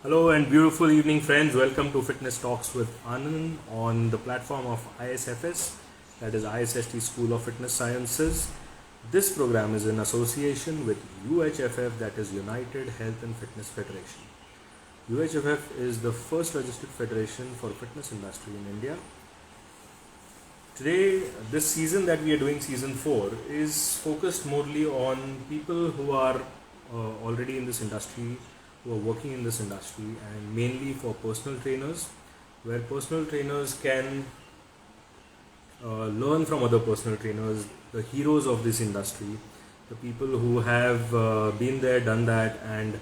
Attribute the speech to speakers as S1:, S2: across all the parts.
S1: Hello and beautiful evening, friends. Welcome to Fitness Talks with Anand on the platform of ISFS, that is ISST School of Fitness Sciences. This program is in association with UHFF, that is United Health and Fitness Federation. UHFF is the first registered federation for fitness industry in India. Today, this season that we are doing, season 4, is focused morely on people who are already in this industry, who are working in this industry, and mainly for personal trainers, where personal trainers can learn from other personal trainers, the heroes of this industry, the people who have been there, done that, and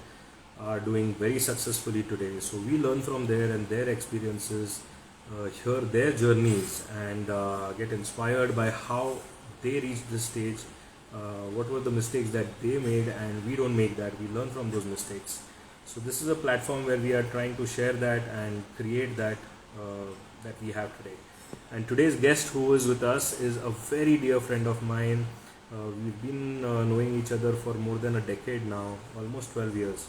S1: are doing very successfully today. So we learn from there and their experiences, hear their journeys, and get inspired by how they reached this stage. What were the mistakes that they made, and we don't make that. We learn from those mistakes. So this is a platform where we are trying to share that and create that we have today. And today's guest who is with us is a very dear friend of mine. We've been knowing each other for more than a decade now, almost 12 years.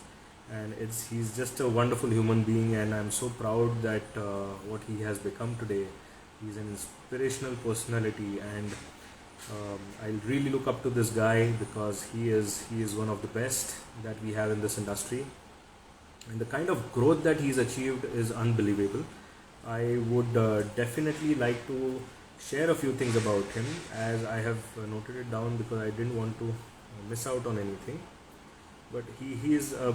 S1: And he's just a wonderful human being, and I'm so proud that what he has become today. He's an inspirational personality, and I really look up to this guy because he is one of the best that we have in this industry, and the kind of growth that he's achieved is unbelievable. I would definitely like to share a few things about him, as I have noted it down because I didn't want to miss out on anything. But he is a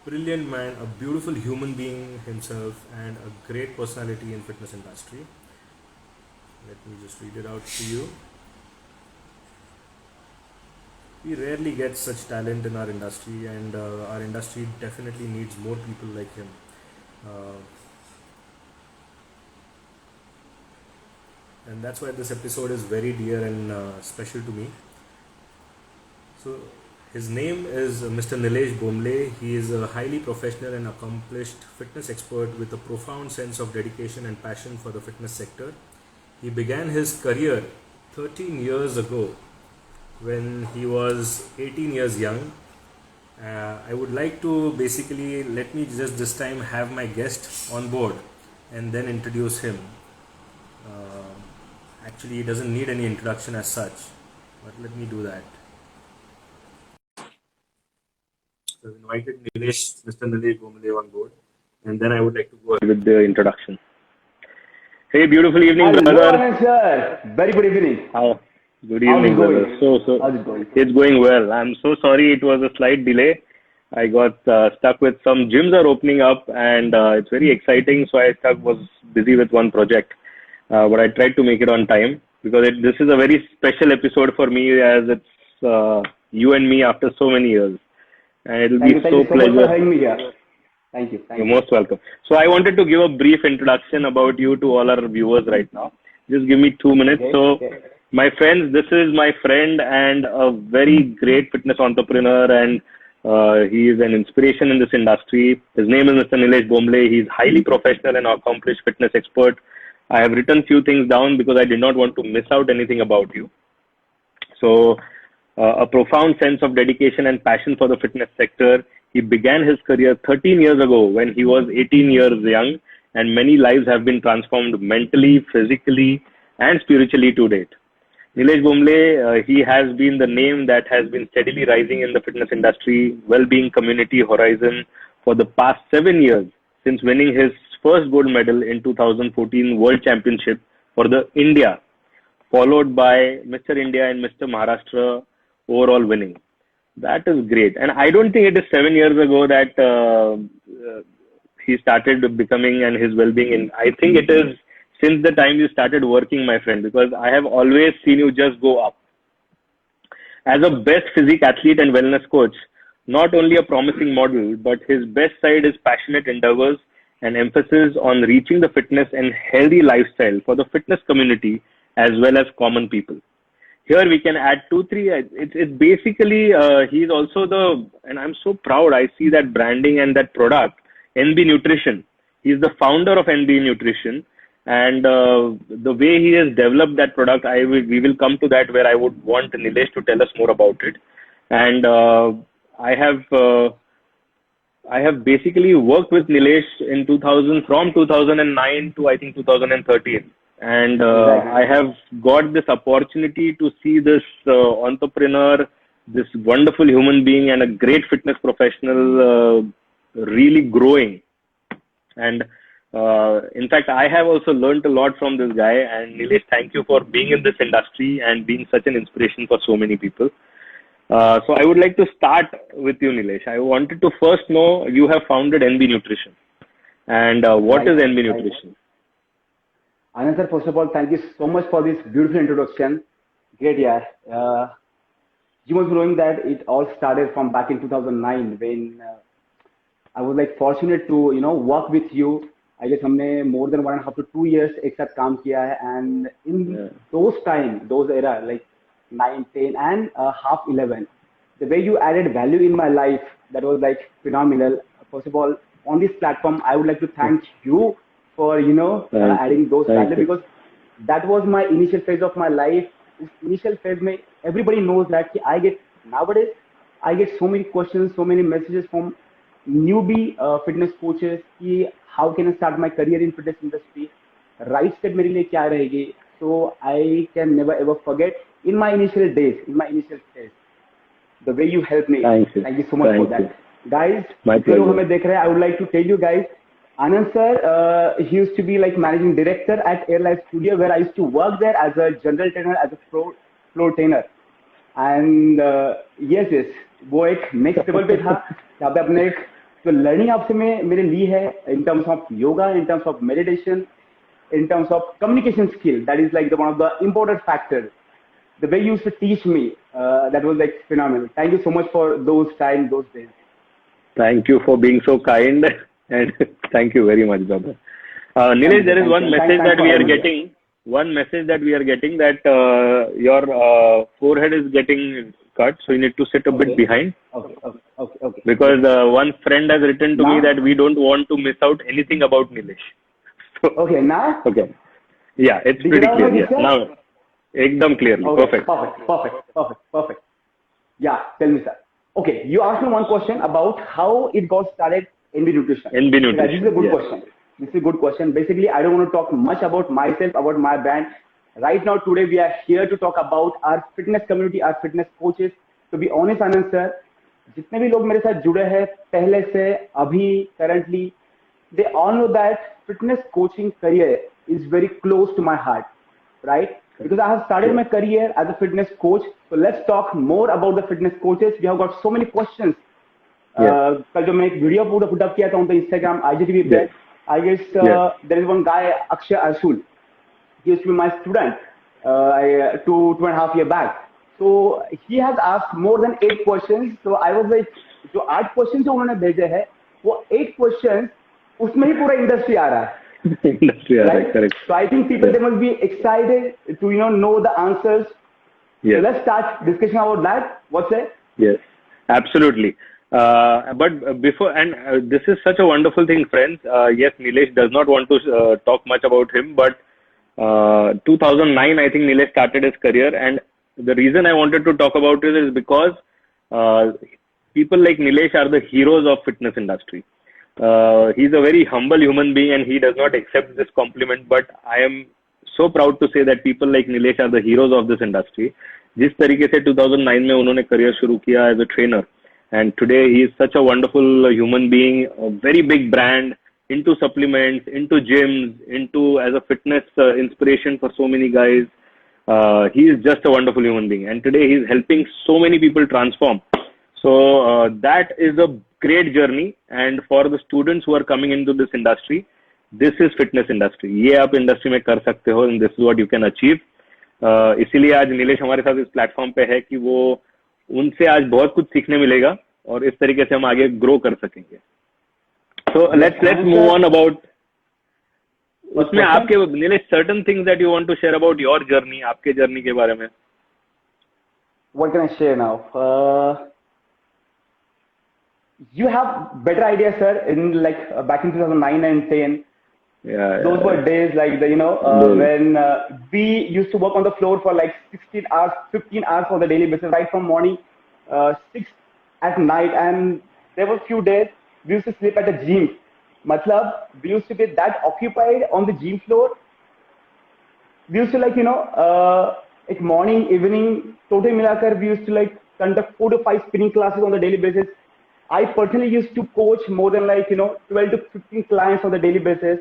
S1: brilliant man, a beautiful human being himself, and a great personality in fitness industry. Let me just read it out to you. We rarely get such talent in our industry, and our industry definitely needs more people like him. Uh, and that's why this episode is very dear and special to me. So, his name is Mr. Nilesh Bomble. He is a highly professional and accomplished fitness expert with a profound sense of dedication and passion for the fitness sector. He began his career 13 years ago when he was 18 years young. I would like to basically let me just this time have my guest on board and then introduce him. Uh, Actually, he doesn't need any introduction as such, but let me do that. So, I've invited Mr. Nilesh Bomble on board, and then I would like to go ahead with the introduction. Hey, beautiful evening,
S2: Hello,
S1: brother.
S2: Anand sir. Very good evening.
S1: How? Good
S2: How's
S1: evening,
S2: it
S1: brother.
S2: going?
S1: So
S2: How's it going?
S1: it's going well. I'm so sorry it was a slight delay. I got stuck with some gyms are opening up, and it's very exciting. So was busy with one project, but I tried to make it on time because this is a very special episode for me, as it's you and me after so many years, and it'll
S2: Thank you.
S1: be
S2: Thank
S1: so
S2: you so much for
S1: pleasure.
S2: having me here. Thank you.
S1: You're
S2: Thank you.
S1: most welcome. So I wanted to give a brief introduction about you to all our viewers right now. Just give me 2 minutes.
S2: Okay.
S1: So,
S2: Okay.
S1: my friends, this is my friend and a very great fitness entrepreneur, and he is an inspiration in this industry. His name is Mr. Nilesh Bomble. He's highly professional and accomplished fitness expert. I have written few things down because I did not want to miss out anything about you. So, a profound sense of dedication and passion for the fitness sector. He began his career 13 years ago when he was 18 years young, and many lives have been transformed mentally, physically, and spiritually to date. Nilesh Bomble, he has been the name that has been steadily rising in the fitness industry, well-being community horizon for the past 7 years since winning his first gold medal in 2014 World Championship for the India, followed by Mr. India and Mr. Maharashtra overall winning. That is great. And I don't think it is 7 years ago that he started becoming and his well-being. And I think it is since the time you started working, my friend, because I have always seen you just go up. As a best physique athlete and wellness coach, not only a promising model, but his best side is passionate endeavors and emphasis on reaching the fitness and healthy lifestyle for the fitness community as well as common people. Here we can add two, three. It's basically he's also and I'm so proud. I see that branding and that product, NB Nutrition. He's the founder of NB Nutrition, and the way he has developed that product, we will come to that where I would want Nilesh to tell us more about it. And I have I have basically worked with Nilesh in 2000 from 2009 to I think 2013, and
S2: Exactly.
S1: I have got this opportunity to see this entrepreneur, this wonderful human being, and a great fitness professional really growing. And in fact, I have also learned a lot from this guy. And Nilesh, thank you for being in this industry and being such an inspiration for so many people. So I would like to start with you, Nilesh. I wanted to first know you have founded NB Nutrition, and what
S2: Right.
S1: is NB
S2: Right.
S1: Nutrition?
S2: Anand sir, first of all, thank you so much for this beautiful introduction. Great, yeah. You must be knowing that it all started from back in 2009 when I was like fortunate to work with you. I guess हमने more than 1.5 to 2 years एक साथ काम किया है, and in
S1: Yeah.
S2: those era like 9, 10, and half 11, the way you added value in my life, that was like phenomenal. First of all, on this platform, I would like to thank you for
S1: Thank you.
S2: adding those
S1: Thank
S2: value,
S1: you.
S2: because that was my initial phase of my life. This initial phase, mein, everybody knows that I get nowadays. I get so many questions, so many messages from newbie fitness coaches कि how can I start my career in fitness industry, right step मेरे लिए क्या रहेगी. So I can never ever forget in my initial days, in my initial phase, the way you helped me.
S1: Thank you.
S2: Thank you so much for
S1: Thank
S2: that.
S1: you.
S2: Guys,
S1: My
S2: जो लोग
S1: pleasure.
S2: हमें देख रहे हैं, I would like to tell you guys, Anand sir, he used to be like managing director at Airlife Studio, where I used to work there as a general trainer, as a floor trainer. And yes yes वो एक next level पे था जहाँ पे अपने एक जो learning आपसे में मेरे ली है in terms of yoga, in terms of meditation, in terms of communication skill, that is like one of the important factors. The way you used to teach me, that was like phenomenal. Thank you so much for those times, those days.
S1: Thank you for being so kind, and thank you very much, brother. Nilesh, there is one message that we are getting. One message that we are getting that your forehead is getting cut, so you need to sit a bit behind.
S2: Okay.
S1: Because one friend has written to me that we don't want to miss out anything about Nilesh. So,
S2: okay, now?
S1: Okay. Yeah, it's pretty clear. Yes. Now, ekdam clearly.
S2: Okay,
S1: Perfect.
S2: perfect. Yeah, tell me, sir. Okay, you asked me one question about how it got started in NB Nutrition.
S1: NB Nutrition.
S2: This is a good question. This is a good question. Basically, I don't want to talk much about myself, about my brand. Right now, today, we are here to talk about our fitness community, our fitness coaches. To be honest, Anand sir, जितने भी लोग मेरे साथ जुड़े हैं पहले से अभी currently, they all know that fitness coaching career is very close to my heart, right? Because I have started my career as a fitness coach. So let's talk more about the fitness coaches. We have got so many questions. कल जो मैं एक video पूरा put up किया था उन Instagram, IGTV पे, I guess there is one guy, Akshay Arsul. He used to be my student 2.5 years back. So he has asked more than 8 questions. So I was like, जो 8 questions जो उन्होंने भेजे हैं, वो 8 questions उसमें ही पूरा industry आ रहा है.
S1: Industry, right? Correct.
S2: So I think people they must be excited to know the answers.
S1: Yes.
S2: So let's start discussion about that. What's it?
S1: Yes, absolutely. But before, and this is such a wonderful thing, friends. Yes, Nilesh does not want to talk much about him, but 2009, I think Nilesh started his career, and the reason I wanted to talk about it is because people like Nilesh are the heroes of fitness industry. He's a very humble human being, and he does not accept this compliment, but I am so proud to say that people like Nilesh are the heroes of this industry. जिस तरीके से 2009 में उन्होंने career शुरू किया as a trainer, and today he is such a wonderful human being, a very big brand, into supplements, into gyms, into as a fitness inspiration for so many guys. He is just a wonderful human being, and today he is helping so many people transform. So that is a great journey, and for the students who are coming into this industry, this is fitness industry. ये आप industry में कर सकते हो, and this is what you can achieve. इसीलिए आज नीलेश हमारे साथ इस प्लेटफॉर्म पे है कि वो उनसे आज बहुत कुछ सीखने मिलेगा और इस तरीके से हम आगे ग्रो कर सकेंगे. So let's move on about उसमें आपके Nilesh certain things that you want to share about your journey, आपके जर्नी के बारे में.
S2: What can I share now? You have better idea, sir. In like back in 2009 and 10. Those were days like when we used to work on the floor for like 16 hours, 15 hours for the daily basis, right from morning 6 at night. And there were few days we used to sleep at the gym. Matlab, we used to be that occupied on the gym floor. We used to like, like morning, evening, total milakar, we used to like conduct 4 to 5 spinning classes on the daily basis. I personally used to coach more than like, 12 to 15 clients on the daily basis.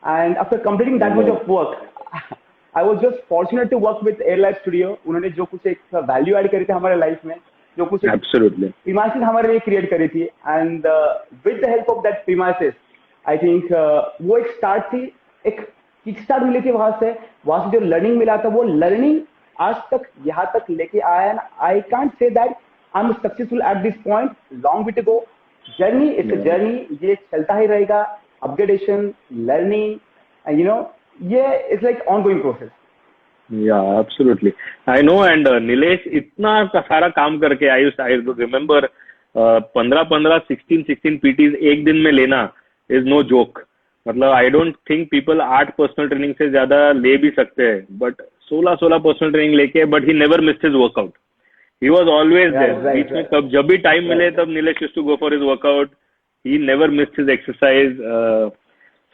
S2: And after completing that much of work, I was just fortunate to work with Airlife Studio. उन्होंने जो कुछ एक value add करी थी हमारे life में, जो कुछ
S1: Absolutely.
S2: प्रीमाइसेस हमारे लिए क्रिएट करी थी, and with the help of that premises I think वो एक स्टार्ट थी, एक किक स्टार्ट मिली थी वहां से जो लर्निंग मिला था, वो लर्निंग आज तक यहाँ तक लेके आया है. I can't say that I am successful at this point, long way to go. Journey it's a journey, ये चलता ही रहेगा. अपग्रेडेशन, लर्निंग, ये it's like ongoing process.
S1: Yeah, absolutely. I know, and Nilesh इतना सारा काम करके I remember 15 16 PTs एक दिन में लेना is no joke. मतलब I don't think people 8 personal training से ज्यादा ले भी सकते हैं, but 16 personal training लेके, but he never missed his workout. He was always there. बीच में कब जब भी टाइम मिले तब Nilesh used to go for his workout. He never missed his exercise.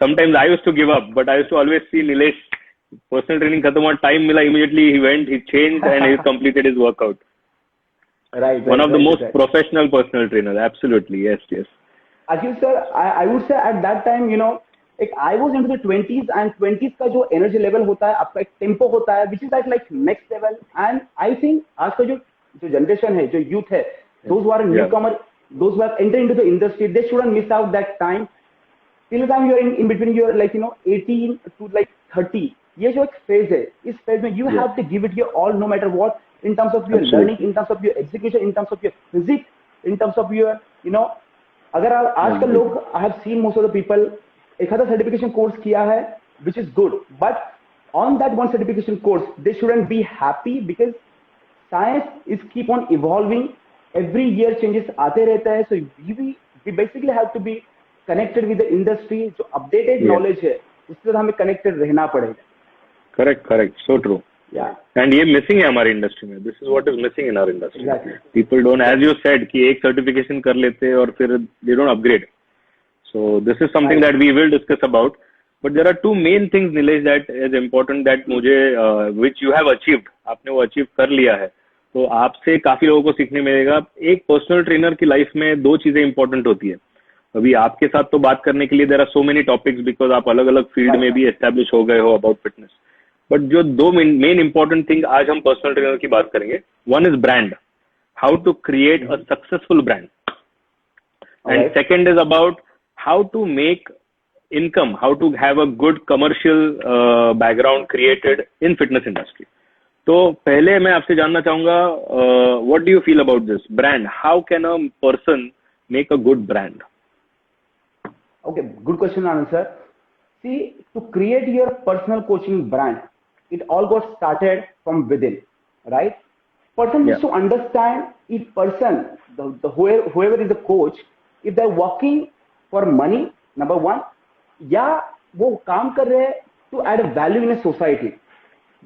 S1: Sometimes I used to give up, but I used to always see Nilesh, personal training खत्म हुआ, time मिला, immediately he went, he changed and he completed his workout.
S2: Right.
S1: One of the most professional personal trainers. Absolutely. Yes, yes.
S2: Actually, sir, I would say at that time, like I was into the 20s, and 20s का जो energy level होता है, आपका एक tempo होता है, which is at like next level. And I think आज का जो generation है, जो youth है, those who are newcomer, those who have entered into the industry, they shouldn't miss out that time. Till the time you're in between, you're like 18 to like 30. ये जो एक phase है, इस phase में you have to give it your all, no matter what, in terms of your learning, in terms of your execution, in terms of your physics, in terms of your, अगर आजकल लोग, I have seen most of the people, एक आधा certification course किया है, which is good, but on that one certification course, they shouldn't be happy, because science is keep on evolving. Every year changes आते रहता है, so we basically have to be connected with the industry. जो updated knowledge है, उससे हमें connected रहना पड़ेगा.
S1: Correct. So true.
S2: Yeah.
S1: And ये missing है हमारी industry में. This is what is missing in our industry.
S2: Exactly.
S1: People don't, as you said, कि एक certification कर लेते हैं और फिर they don't upgrade. So this is something that we will discuss about. But there are two main things, Nilesh, that is important that मुझे which you have achieved. आपने वो achieve कर लिया है. तो आपसे काफी लोगों को सीखने मिलेगा. एक पर्सनल ट्रेनर की लाइफ में दो चीजें इंपॉर्टेंट होती है. अभी आपके साथ तो बात करने के लिए there are so many topics, because आप अलग अलग फील्ड में भी एस्टेब्लिश हो गए हो अबाउट फिटनेस. बट जो दो मेन इंपॉर्टेंट थिंग आज हम पर्सनल ट्रेनर की बात करेंगे. One is brand, how to create a successful brand, and second is about how to make income, how to have a good commercial background created in fitness industry. तो पहले मैं आपसे जानना चाहूंगा, what do you feel about this brand? How can a person make a good brand?
S2: Okay, good question, Anand sir. See, to create your personal coaching brand, it all got started from within, right? Person needs to understand if person, whoever is the coach, if they're working for money, number one, या वो काम कर रहे हैं to add value in a society.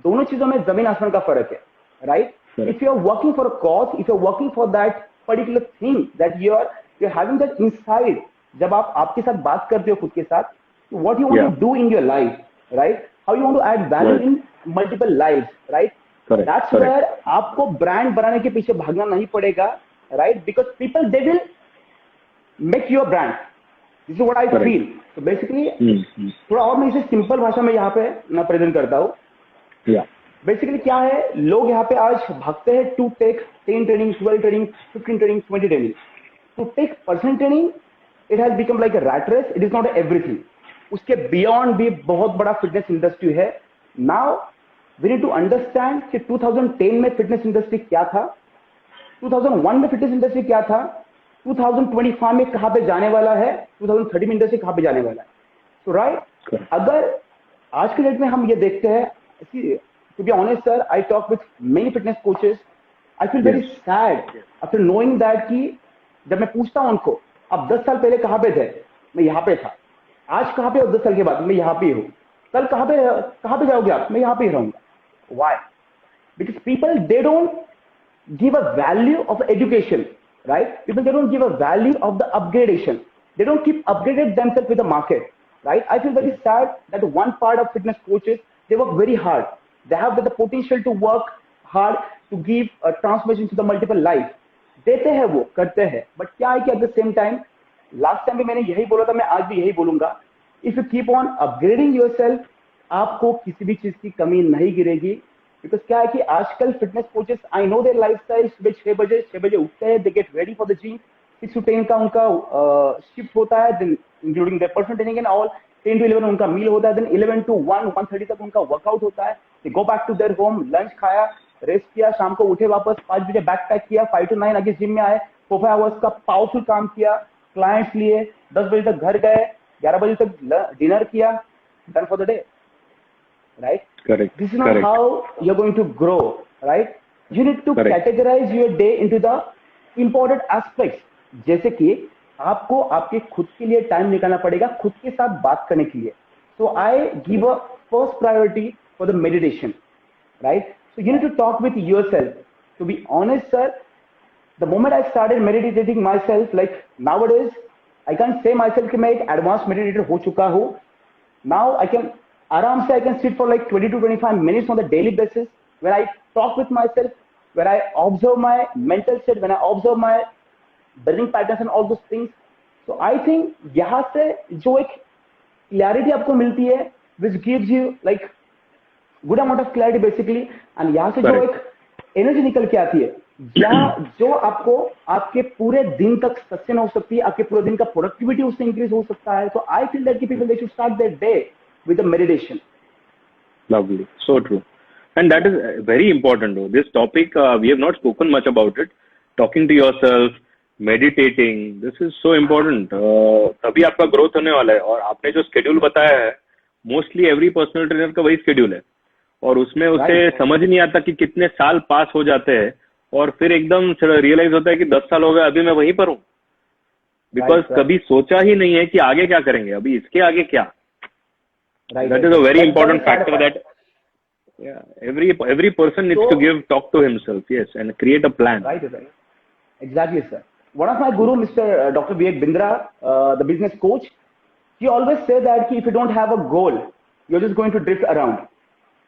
S2: दोनों चीजों में जमीन आसमान का फर्क है, right? If you are working for a cause, if you are working for that particular thing that you are having that inside, जब आप आपके साथ बात करते हो खुद के साथ, what you want to do in your life, right? How you want to add value in multiple lives, right? That's where आपको ब्रांड बनाने के पीछे भागना नहीं पड़ेगा, right? Because people they will make your brand. This is what I feel. So basically, थोड़ा और मैं इसे सिंपल भाषा में यहाँ पे मैं प्रेजेंट करता हूँ. Basically क्या है, लोग यहाँ पे आज भागते हैं to take 10 training, 12 training, 15 training, 20 training. To take personal training, it has become like a rat race. It is not everything. उसके beyond भी बहुत बड़ा fitness industry है. Now we need to understand कि 2010 में fitness industry क्या था, 2001 में fitness industry क्या था, 2025 में कहाँ पे जाने वाला है, 2030 में इंडस्ट्री कहाँ पे जाने वाला है. सो राइट, अगर आज के डेट में हम ये देखते हैं, to be honest sir, I talk with many fitness coaches, I feel very sad after knowing that कि जब मैं पूछता हूँ उनको, आप 10 साल पहले कहाँ पे थे, मैं यहाँ पे था. आज कहाँ पे हो 10 साल के बाद, मैं यहाँ पे हूँ. कल कहाँ पे जाओगे आप, मैं यहाँ पे ही रहूंगा. Why? Because people they don't give a value of education, right? People, they don't give a value of the upgradation. they don't keep updated themselves with the market, right? I feel very sad that one part of fitness coaches, they work very hard. They have the potential to work hard to give a transmission to the multiple life. देते हैं वो, करते हैं, but क्या है कि at the same time, last time भी मैंने यही बोला था, मैं आज भी यही बोलूंगा, if you keep on upgrading yourself, आपको किसी भी चीज की कमी नहीं गिरेगी. बिकॉज क्या है कि आजकल fitness coaches, I know their lifestyle, सुबह 6 बजे उठते हैं, they get ready for the gym, 6 to 10 का उनका शिफ्ट होता है, then including their personal training and all, 10 to 11 उनका मील होता है, देन 11 to 1:30 तक उनका वर्कआउट होता है, they go back to their home, lunch खाया, रेस्ट किया, शाम को उठे वापस 5 बजे बैक पैक किया, 5 to 9 आगे जिम में आए, 4-5 आवर्स का पावरफुल काम किया, क्लाइंट्स लिए, 10 बजे तक घर गए, 11 बजे तक डिनर किया, done for the day. Right?
S1: Correct.
S2: This is not how you're going to grow, right? You need to categorize your day into the important aspects. जैसे कि आपको आपके खुद के लिए टाइम निकालना पड़ेगा, खुद के साथ बात करने के लिए. So I give a first priority for the meditation, right? So you need to talk with yourself. To be honest, sir, the moment I started meditating myself, like nowadays, I can't say myself कि मैं एक advanced meditator हो चुका हूँ. Now I can आराम से I can sit for like 20 to 25 minutes on the daily basis, where I talk with myself, where I observe my mental state, when I observe my breathing patterns and all those things. So I think यहाँ से जो एक clarity आपको मिलती है, which gives you like good amount of clarity basically, and यहाँ से जो एक energy निकल के आती है, यहाँ जो आपको आपके पूरे दिन तक सस्टेन हो सकती है, आपके पूरे दिन का प्रोडक्टिविटी उससे इंक्रीज हो सकता है. So I feel that people they should start their day with the meditation.
S1: Lovely, so true, and that is very important though. This topic we have not spoken much about it. Talking to yourself, meditating, this is so important. तभी आपका growth होने वाला है. और आपने जो schedule बताया है, मोस्टली एवरी पर्सनल ट्रेनर का वही स्केड्यूल है, और उसमें उसे समझ नहीं आता कि कितने साल पास हो जाते हैं, और फिर एकदम रियलाइज होता है कि 10 साल हो गए, अभी मैं वहीं पर हूँ, बिकॉज कभी सोचा ही नहीं है कि आगे क्या करेंगे, अभी इसके आगे क्या. That is a very important factor that every person needs to talk to himself, yes, and create a plan.
S2: Right. Exactly, sir. One of my guru, Mr. Dr. Vivek Bindra, the business coach, he always said that if you don't have a goal, you're just going to drift around,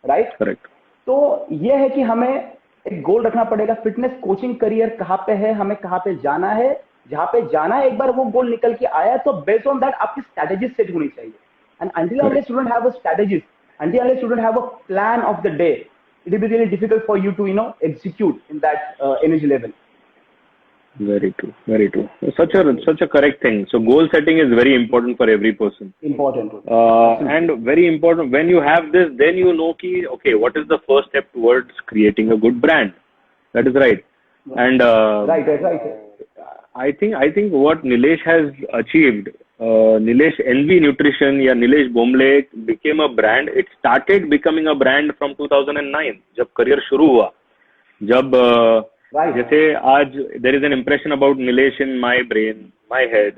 S2: right?
S1: Correct.
S2: तो ये है कि हमें एक गोल रखना पड़ेगा. Fitness coaching career कहाँ पे है, हमें कहाँ पे जाना है, जहाँ पे जाना है, एक बार वो गोल निकल के आया तो बेस्ड ऑन दैट आपकी स्ट्रेटेजी सेट होनी चाहिए. And until unless you don't have a strategy, until unless you don't have a plan of the day, it will be really difficult for you to execute in that energy level.
S1: Very true, very true. Such a correct thing. So goal setting is very important for every person.
S2: Important.
S1: And very important. When you have this, then you know ki, okay, what is the first step towards creating a good brand? That is right. And
S2: right.
S1: I think what Nilesh has achieved, Nilesh NV Nutrition या Nilesh Bomble became a brand. It started becoming a brand from 2009 जब career शुरू हुआ. जब जैसे आज there is an impression about Nilesh in my brain, my head,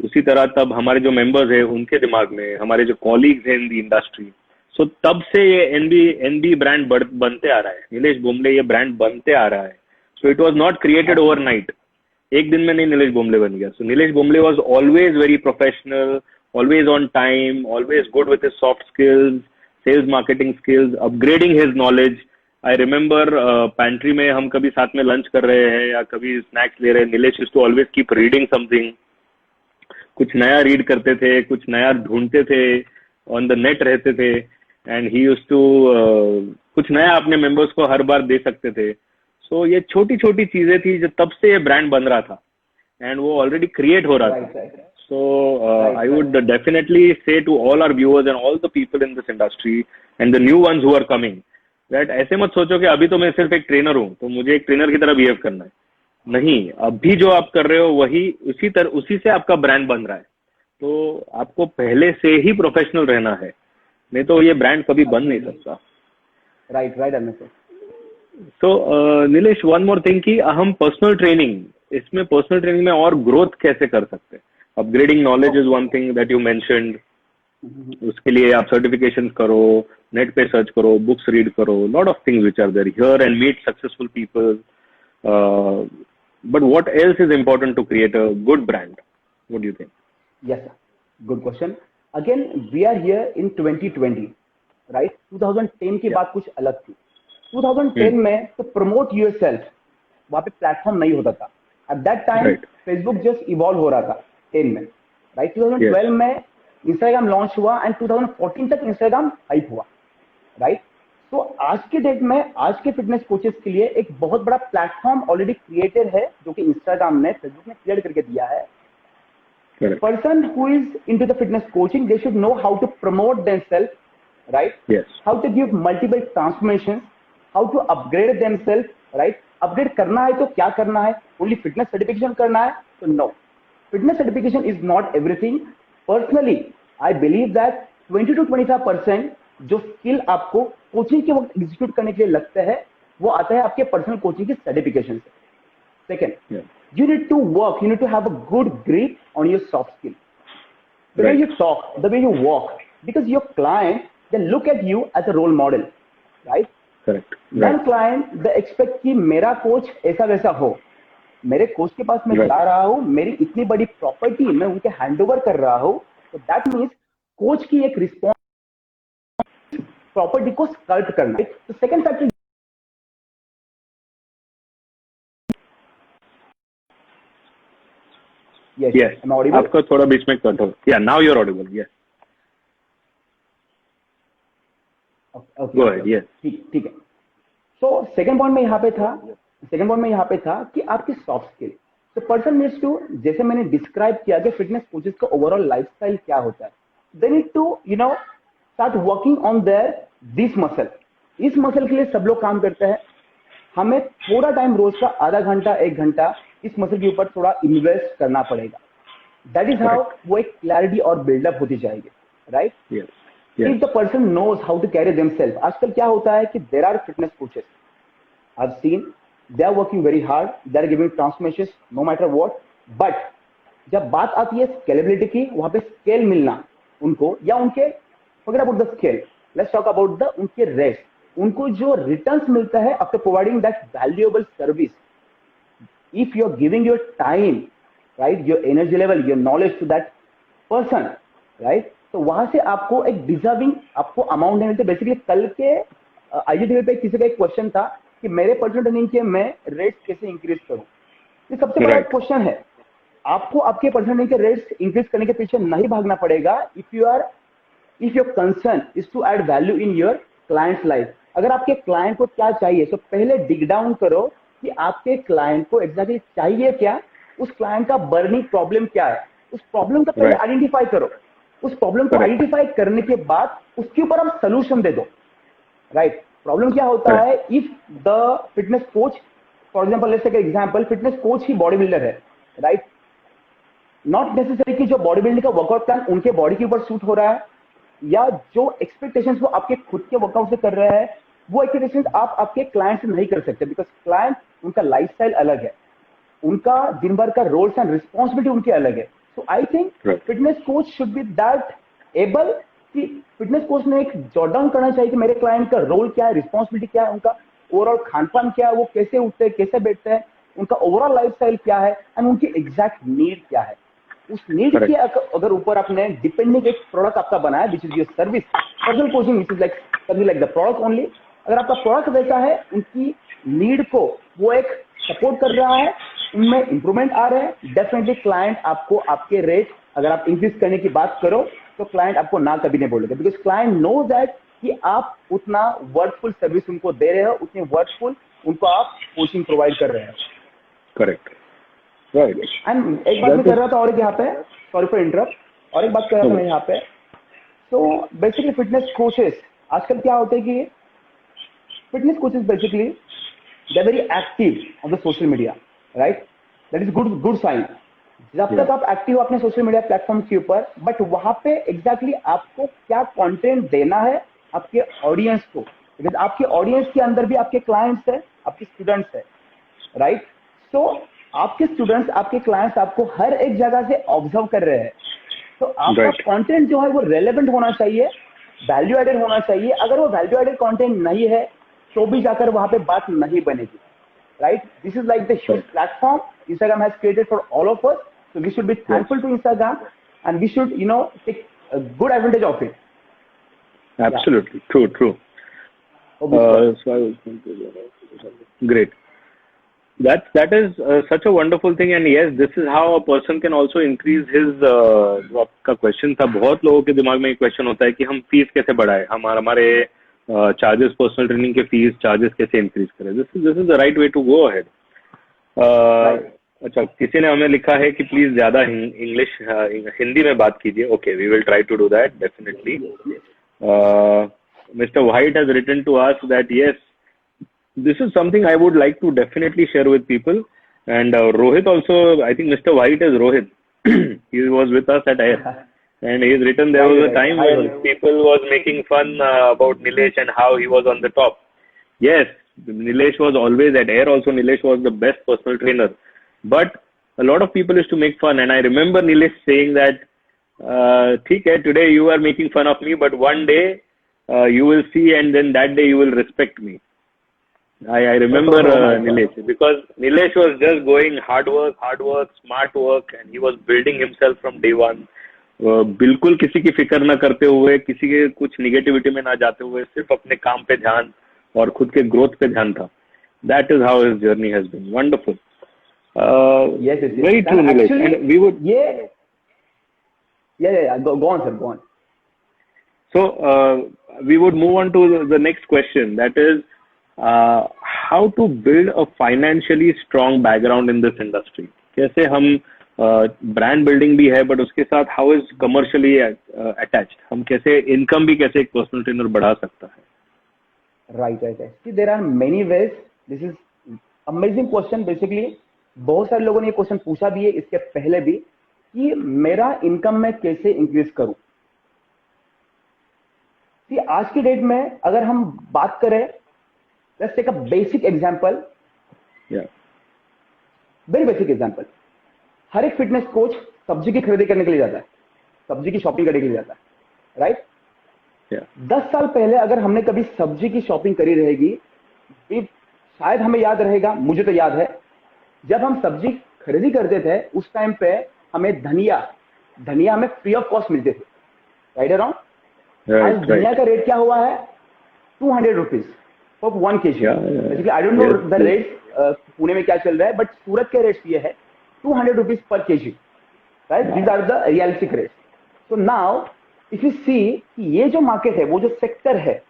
S1: उसी तरह तब हमारे जो members हैं उनके दिमाग में, हमारे जो colleagues हैं in the industry, so तब से ये NB brand बनते आ रहा है. Nilesh Bomble ये brand बनते आ रहा है. So it was not created overnight. एक दिन में नहीं नीलेश बोम्बले बन गया. So Nilesh बोम्बले was always very professional, always on time, always good with his soft skills, sales marketing skills, upgrading his knowledge. I remember pantry में हम कभी साथ में lunch कर रहे हैं या कभी snacks ले रहे हैं, Nilesh used to always keep reading something. कुछ नया read करते थे, कुछ नया ढूंढते थे, on the net रहते थे, and he used to कुछ नया अपने members को हर बार दे सकते थे. तो ये छोटी छोटी चीजें थी जो तब से ये ब्रांड बन रहा था, एंड वो ऑलरेडी क्रिएट हो रहा था. So I would definitely say to all our viewers and all the people in this industry and the new ones who are coming, that ऐसे मत सोचो कि अभी तो मैं सिर्फ एक ट्रेनर हूँ तो मुझे एक ट्रेनर की तरह बिहेव करना है. नहीं, अभी जो आप कर रहे हो वही उसी से आपका ब्रांड बन रहा है. तो आपको पहले से ही प्रोफेशनल रहना है, नहीं तो ये ब्रांड कभी बन नहीं सकता.
S2: Right.
S1: So Nilesh, one more thing कि हम पर्सनल ट्रेनिंग में और ग्रोथ कैसे कर सकते हैं? Upgrading knowledge is one thing that you mentioned. उसके लिए आप सर्टिफिकेशन करो, नेट पे सर्च करो, बुक्स रीड करो, lot of things which are there here and meet successful people. But what else is important to create a good brand? What do you think?
S2: Yes, sir. Good question. Again, we are here in 2020, right? 2010 की बात कुछ अलग थी. 2010 में तो promote yourself वहाँ पे platform नहीं होता था. At that time, Facebook just evolve हो रहा था 10 में, right? 2012 में Instagram लॉन्च हुआ एंड 2014 तक Instagram हाइप हुआ, राइट? तो आज के डेट में आज के फिटनेस कोचेस के लिए एक बहुत बड़ा प्लेटफॉर्म ऑलरेडी क्रिएटेड है जो कि Instagram ने, Facebook ने क्रिएट करके दिया है. Person who is into the fitness coaching, they should know how to promote themselves, right?
S1: Yes.
S2: How to give multiple transformations, how to upgrade themselves, right? Upgrade करना है तो क्या करना है? Only fitness certification करना है? तो no. Fitness certification is not everything. Personally, I believe that 20 to 25% जो स्किल आपको कोचिंग के वक्त एग्जीक्यूट करने के लिए लगता है वो आता है आपके पर्सनल कोचिंग की सर्टिफिकेशन से. Second, you need to work, you need to have a good grip on your soft skill. The way you talk, the way you walk, because your client, they look at you as a role model, right?
S1: Correct.
S2: Then client, they expect कि मेरा coach ऐसा वैसा हो. मेरे coach के पास मैं जा रहा हूँ, मेरी इतनी बड़ी प्रॉपर्टी मैं उनके हैंडओवर कर रहा हूँ, तो दैट मीन्स कोच की एक रिस्पॉन्स प्रॉपर्टी को स्कल्प्ट करना. तो second factor,
S1: yes. Am I audible? आपका थोड़ा बीच में कट हो. Yeah, now you're audible. Yes.
S2: Okay.
S1: Go ahead. Yes.
S2: ठीक है. So सेकंड पॉइंट में यहाँ पे था कि आपकी सॉफ्ट स्किल. तो पर्सन नीड्स टू, जैसे मैंने डिस्क्राइब किया कि फिटनेस कोचेस का ओवरऑल लाइफस्टाइल क्या होता है, they need to start working on their this muscle. इस मसल के लिए सब लोग काम करते हैं. हमें थोड़ा टाइम रोज का आधा घंटा 1 घंटा इस मसल के ऊपर थोड़ा इन्वेस्ट करना पड़ेगा. दैट इज हाउ वो एक क्लैरिटी और बिल्डअप होती जाएगी, right? If the person knows how to carry themselves. आजकल क्या होता है कि there are fitness coaches, I have seen, they are working very hard, they are giving transformations no matter what, but जब बात आती है स्केलेबिलिटी की, वहां पे स्केल मिलना उनको, या उनके forget about the scale, let's talk about the उनके रेस्ट, उनको जो रिटर्न्स मिलता है after providing that valuable service, if you are giving your time, right, your energy level, your knowledge to that person, right, तो वहां से आपको एक डिजर्विंग आपको अमाउंट नहीं मिलते. बेसिकली कल के आईजीटीवी पे किसी का एक क्वेश्चन था कि मेरे पर्सनल ट्रेनिंग के मैं रेट्स कैसे इंक्रीज करूं. ये सबसे बड़ा क्वेश्चन है. आपको आपके पर्सनल ट्रेनिंग के रेट्स इंक्रीज करने के पीछे नहीं भागना पड़ेगा. If your concern is to add value in your clients life. अगर आपके क्लाइंट को क्या चाहिए, तो पहले डिग डाउन करो कि आपके क्लाइंट को एग्जैक्टली चाहिए क्या, उस क्लाइंट का बर्निंग प्रॉब्लम क्या है, उस प्रॉब्लम का पहले आइडेंटिफाई करो. उस प्रॉब्लम को आइडेंटिफाई करने के बाद उसके ऊपर आप सोल्यूशन दे दो, राइट? प्रॉब्लम क्या होता है, if the fitness coach, for example let's take example, fitness coach ही बॉडी बिल्डर है, राइट? नॉट नेसेसरी कि जो बॉडी बिल्डिंग का वर्कआउट प्लान उनके बॉडी के ऊपर सूट हो रहा है, या जो एक्सपेक्टेशंस वो आपके खुद के वर्कआउट से कर रहे हैं, वो एक्सपेक्टेशंस आप आपके क्लाइंट से नहीं कर सकते, बिकॉज क्लाइंट, उनका लाइफस्टाइल अलग है, उनका दिन भर का रोल्स एंड रिस्पॉन्सिबिलिटी उनके अलग है. So I think fitness coach should be that able कि फिटनेस कोच ने एक जॉट डाउन करना चाहिए कि मेरे क्लाइंट का रोल क्या है, रिस्पॉन्सिबिलिटी क्या है, उनका ओवरऑल खान पान क्या है, वो कैसे उठते हैं, कैसे बैठते हैं, उनका ओवरऑल लाइफस्टाइल क्या है, एंड उनकी एग्जैक्ट नीड क्या है. उस नीड के अगर ऊपर आपने डिपेंडिंग एक प्रोडक्ट आपका बनाया, which is your service, personal coaching which is like something like the product only. अगर आपका प्रोडक्ट वैसा है, उनकी नीड को वो एक सपोर्ट कर रहा है, उनमें इंप्रूवमेंट आ रहे हैं, डेफिनेटली क्लाइंट आपको आपके रेट अगर आप इंक्रीज करने की बात करो तो क्लाइंट आपको ना कभी नहीं बोलेगा, बिकॉज क्लाइंट नो दैट कि आप उतना वर्थफुल सर्विस उनको दे रहे हो, उतनी वर्थफुल उनको आप कोचिंग प्रोवाइड कर रहे हो.
S1: Correct, right.
S2: एंड एक बात मैं कर रहा था और एक यहाँ पे, सॉरी फॉर इंटरप्ट, और एक बात कर रहा था मैं यहाँ पे. तो बेसिकली फिटनेस कोचेस आजकल क्या होते हैं कि fitness coaches basically they are very active on the social media, right? That is good sign. जब तक आप एक्टिव हो अपने सोशल मीडिया प्लेटफॉर्म के ऊपर, बट वहां पे एग्जैक्टली आपको क्या कंटेंट देना है आपके ऑडियंस को, बिकॉज आपके ऑडियंस के अंदर भी आपके क्लाइंट्स है, आपके स्टूडेंट्स है, राइट? सो आपके स्टूडेंट्स, आपके क्लाइंट्स आपको हर एक जगह से ऑब्जर्व कर रहे हैं, तो आपका कंटेंट जो है वो रेलेवेंट होना चाहिए, वैल्यू एडेड होना चाहिए. अगर वो वैल्यू एडेड कंटेंट नहीं है तो भी जाकर वहां पे बात नहीं बनेगी, right? This is like the huge platform Instagram has created for all of us. So we should be thankful to Instagram. and we should, take a good advantage of it.
S1: Absolutely. True. So I was going to, great. That is such a wonderful thing, and yes, this is how a person can also increase his. जो आपका question था, बहुत लोगों के दिमाग में एक question होता है कि हम फीस कैसे बढ़ाएं, हमारे चार्जेस, पर्सनल ट्रेनिंग के फीस चार्जेस कैसे इंक्रीज करें. This is the right way to go ahead. अच्छा, किसी ने हमें लिखा है कि प्लीज ज्यादा इंग्लिश हिंदी में बात कीजिए. Okay, we will try to do that definitely. Mr. White has written to us that yes, this is something I would like to definitely share with people. And Rohit also, I think Mr. White is Rohit. He was with us at AIR. And he's written there was a time when people was making fun about Nilesh and how he was on the top. Yes, Nilesh was always at AIR also. Nilesh was the best personal trainer. But a lot of people used to make fun. And I remember Nilesh saying that, "Theek hai, today you are making fun of me, but one day you will see, and then that day you will respect me." I remember Nilesh, because Nilesh was just going hard work, smart work, and he was building himself from day one. बिल्कुल किसी की फिक्र ना करते हुए, किसी के कुछ निगेटिविटी में ना जाते हुए, सिर्फ अपने काम पे ध्यान और खुद के ग्रोथ पे ध्यान था. That is how his journey has been. Wonderful.
S2: Yes.
S1: Very true, Nilesh. And we would.
S2: Yeah. Go on, sir. Go on.
S1: So we would move on to the next question. That is, how to build a financially strong background in this industry. कैसे हम brand building भी है, but उसके साथ how is commercially attached, हम कैसे income भी कैसे एक पर्सनल ट्रेनर बढ़ा सकता है.
S2: Right. See, there are many ways. This is amazing question. Basically, बहुत सारे लोगों ने ये क्वेश्चन पूछा भी है इसके पहले भी कि मेरा इनकम में कैसे इंक्रीज करूं. आज की डेट में अगर हम बात करें, let's take a basic example. Very basic example. हर एक फिटनेस कोच सब्जी की खरीदी करने के लिए जाता है, सब्जी की शॉपिंग करने के लिए जाता है, राइट. 10 साल पहले अगर हमने कभी सब्जी की शॉपिंग करी रहेगी, शायद हमें याद रहेगा, मुझे तो याद है, जब हम सब्जी खरीदी करते थे उस टाइम पे हमें धनिया हमें फ्री ऑफ कॉस्ट मिलते थे, राइट अराउंड. आज धनिया का रेट क्या हुआ है? 200 rupees for 1 kg. Basically I don't know the rate Pune में क्या चल रहा है, बट सूरत के रेट्स ये है 200 रुपीज पर kg, right. These are the realistic rates. So now if you see कि ये जो मार्केट है, वो जो सेक्टर है,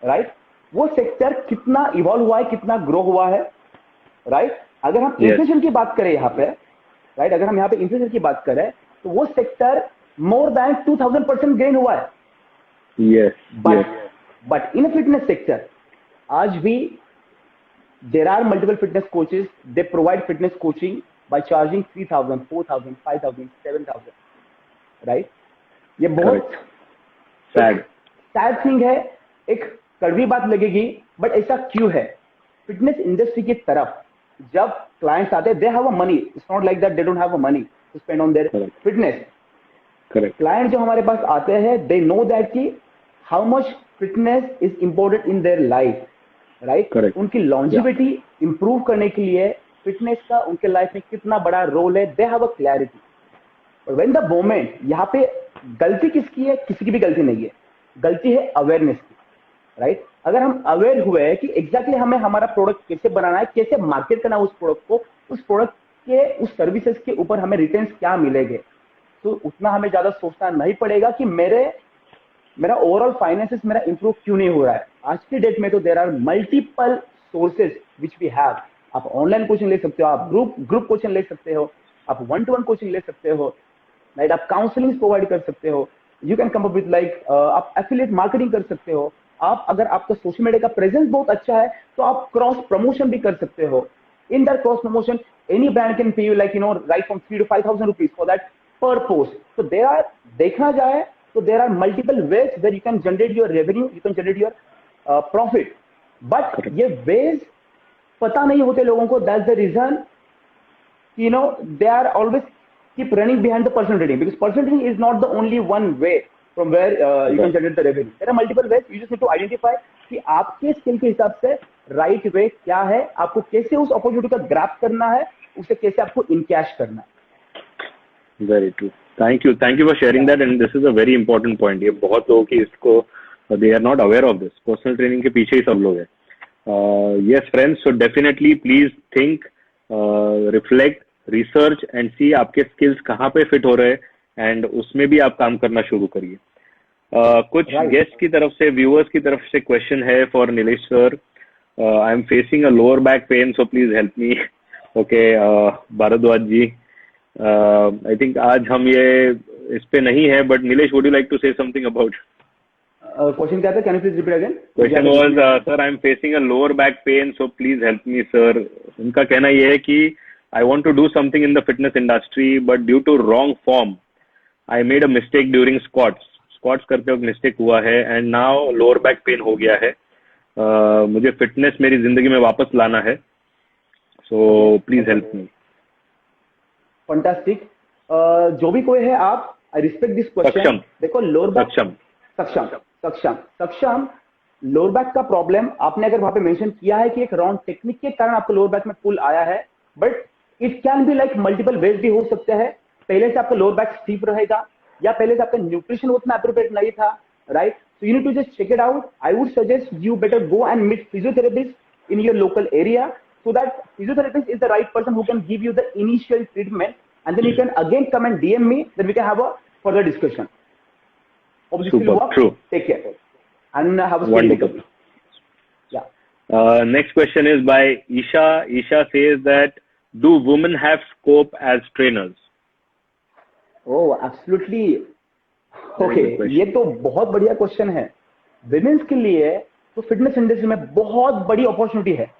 S2: राइट, वो सेक्टर कितना इवॉल्व हुआ है, कितना ग्रो हुआ है, राइट. अगर हम इन्फ्लेशन की बात करें यहाँ पे, राइट, अगर हम यहाँ पे इन्फ्लेशन की बात करें तो वो सेक्टर मोर देन 2000% गेन हुआ है. बट इन फिटनेस सेक्टर आज भी there are multiple fitness coaches. They provide fitness coaching by charging 3,000, 4,000, 5,000, 7,000, right? ये बहुत सैड थिंग है, एक कड़वी बात लगेगी, बट ऐसा क्यों है? फिटनेस इंडस्ट्री की तरफ जब क्लाइंट्स आते हैं, they have a money. It's not like that they don't have a money to spend on their fitness. Client जो हमारे पास आते हैं, दे नो दैट कि how much fitness is important in their life, right. उनकी longevity improve करने के लिए फिटनेस का उनके लाइफ में कितना बड़ा रोल है, दे have a clarity. When the moment, यहाँ पे गलती किसकी है? किसी की भी गलती नहीं है, गलती है अवेयरनेस की, राइट. अगर हम अवेयर हुए कि एग्जैक्टली हमें हमारा प्रोडक्ट कैसे बनाना है, कैसे मार्केट करना है उस प्रोडक्ट को, उस प्रोडक्ट के, उस सर्विसेज के ऊपर हमें रिटर्न्स क्या मिलेंगे, तो उतना हमें ज्यादा सोचना नहीं पड़ेगा कि मेरा ओवरऑल फाइनेंसेस मेरा इंप्रूव क्यों नहीं हो रहा है. आज की डेट में तो there are multiple sources which we have. आप ऑनलाइन कोचिंग ले सकते हो, आप ग्रुप कोचिंग ले सकते हो, आप 1-to-1 कोचिंग ले सकते हो, राइट. आप काउंसलिंग प्रोवाइड कर सकते हो. You can come up with like आप एफिलिएट मार्केटिंग कर सकते हो. आप अगर आपका सोशल मीडिया का प्रेजेंस बहुत अच्छा है तो आप क्रॉस प्रमोशन भी कर सकते हो. In that cross promotion any brand can pay you like right from 3,000 to 5,000 rupees for that per post. So there are, देखना जाए तो there are multiple ways where you can generate your revenue, you can generate your profit. But ये ways पता नहीं होते लोगों को. That's the reason they are always keep running behind the personal trading, because personal trading is not the only one way from where you can generate the revenue. There are multiple ways. You just need to identify कि आपके skill के हिसाब से right way क्या है, आपको कैसे उस अपॉर्चुनिटी का ग्रैब करना है, उसे कैसे आपको इनकैश करना है.
S1: Very true. Thank you for sharing that, and this is a very important point. ये बहुत लोगों की इसको they are not aware of this. Personal training के पीछे ही सब लोग हैं. Yes, friends. So definitely, please think, reflect, research, and see आपके skills कहाँ पे fit हो रहे हैं, and उसमें भी आप काम करना शुरू करिए. कुछ गेस्ट की तरफ से, व्यूअर्स की तरफ से क्वेश्चन है for Nilesh sir. I am facing a lower back pain, so please help me. Okay Bhardwaj ji, I think आज हम ये इस पे नहीं है, but Nilesh, would you like to say something about?
S2: Question क्या था? Can you please repeat again?
S1: Question was, sir I am facing a lower back pain, so please help me sir. उनका कहना ये है कि I want to do something in the fitness industry, but due to wrong form I made a mistake during squats करते वक्त mistake हुआ है, and now lower back pain हो गया है. मुझे फिटनेस मेरी जिंदगी में वापस लाना है, सो प्लीज हेल्प मी.
S2: फंटास्टिक. जो भी कोई है, आप आई रिस्पेक्ट दिस क्वेश्चन. देखो, लोअर बैक सक्षम लोअर बैक का प्रॉब्लम आपने अगर वहां पे मेंशन किया है कि एक रॉन्ग टेक्निक के कारण आपको लोअर बैक में पुल आया है, but it can be like multiple ways भी हो सकते हैं. पहले से आपका लोअर बैक स्टीफ रहेगा, या पहले से आपका न्यूट्रिशन उतना अप्रोप्रिएट नहीं था, right? So you need to just check it out. I would suggest you better go and meet physiotherapist in your local area, so that physiotherapist is the right person who can give you the initial treatment, and then you can again come and DM me, then we can have a further discussion.
S1: Super, true.
S2: Take care and have a
S1: wonderful.
S2: Yeah.
S1: Next question is by Isha. Isha says that, do women have scope as trainers?
S2: Oh, absolutely. Okay, ये तो बहुत बढ़िया question है. Women's के लिए तो fitness industry में बहुत बड़ी अपॉर्चुनिटी है,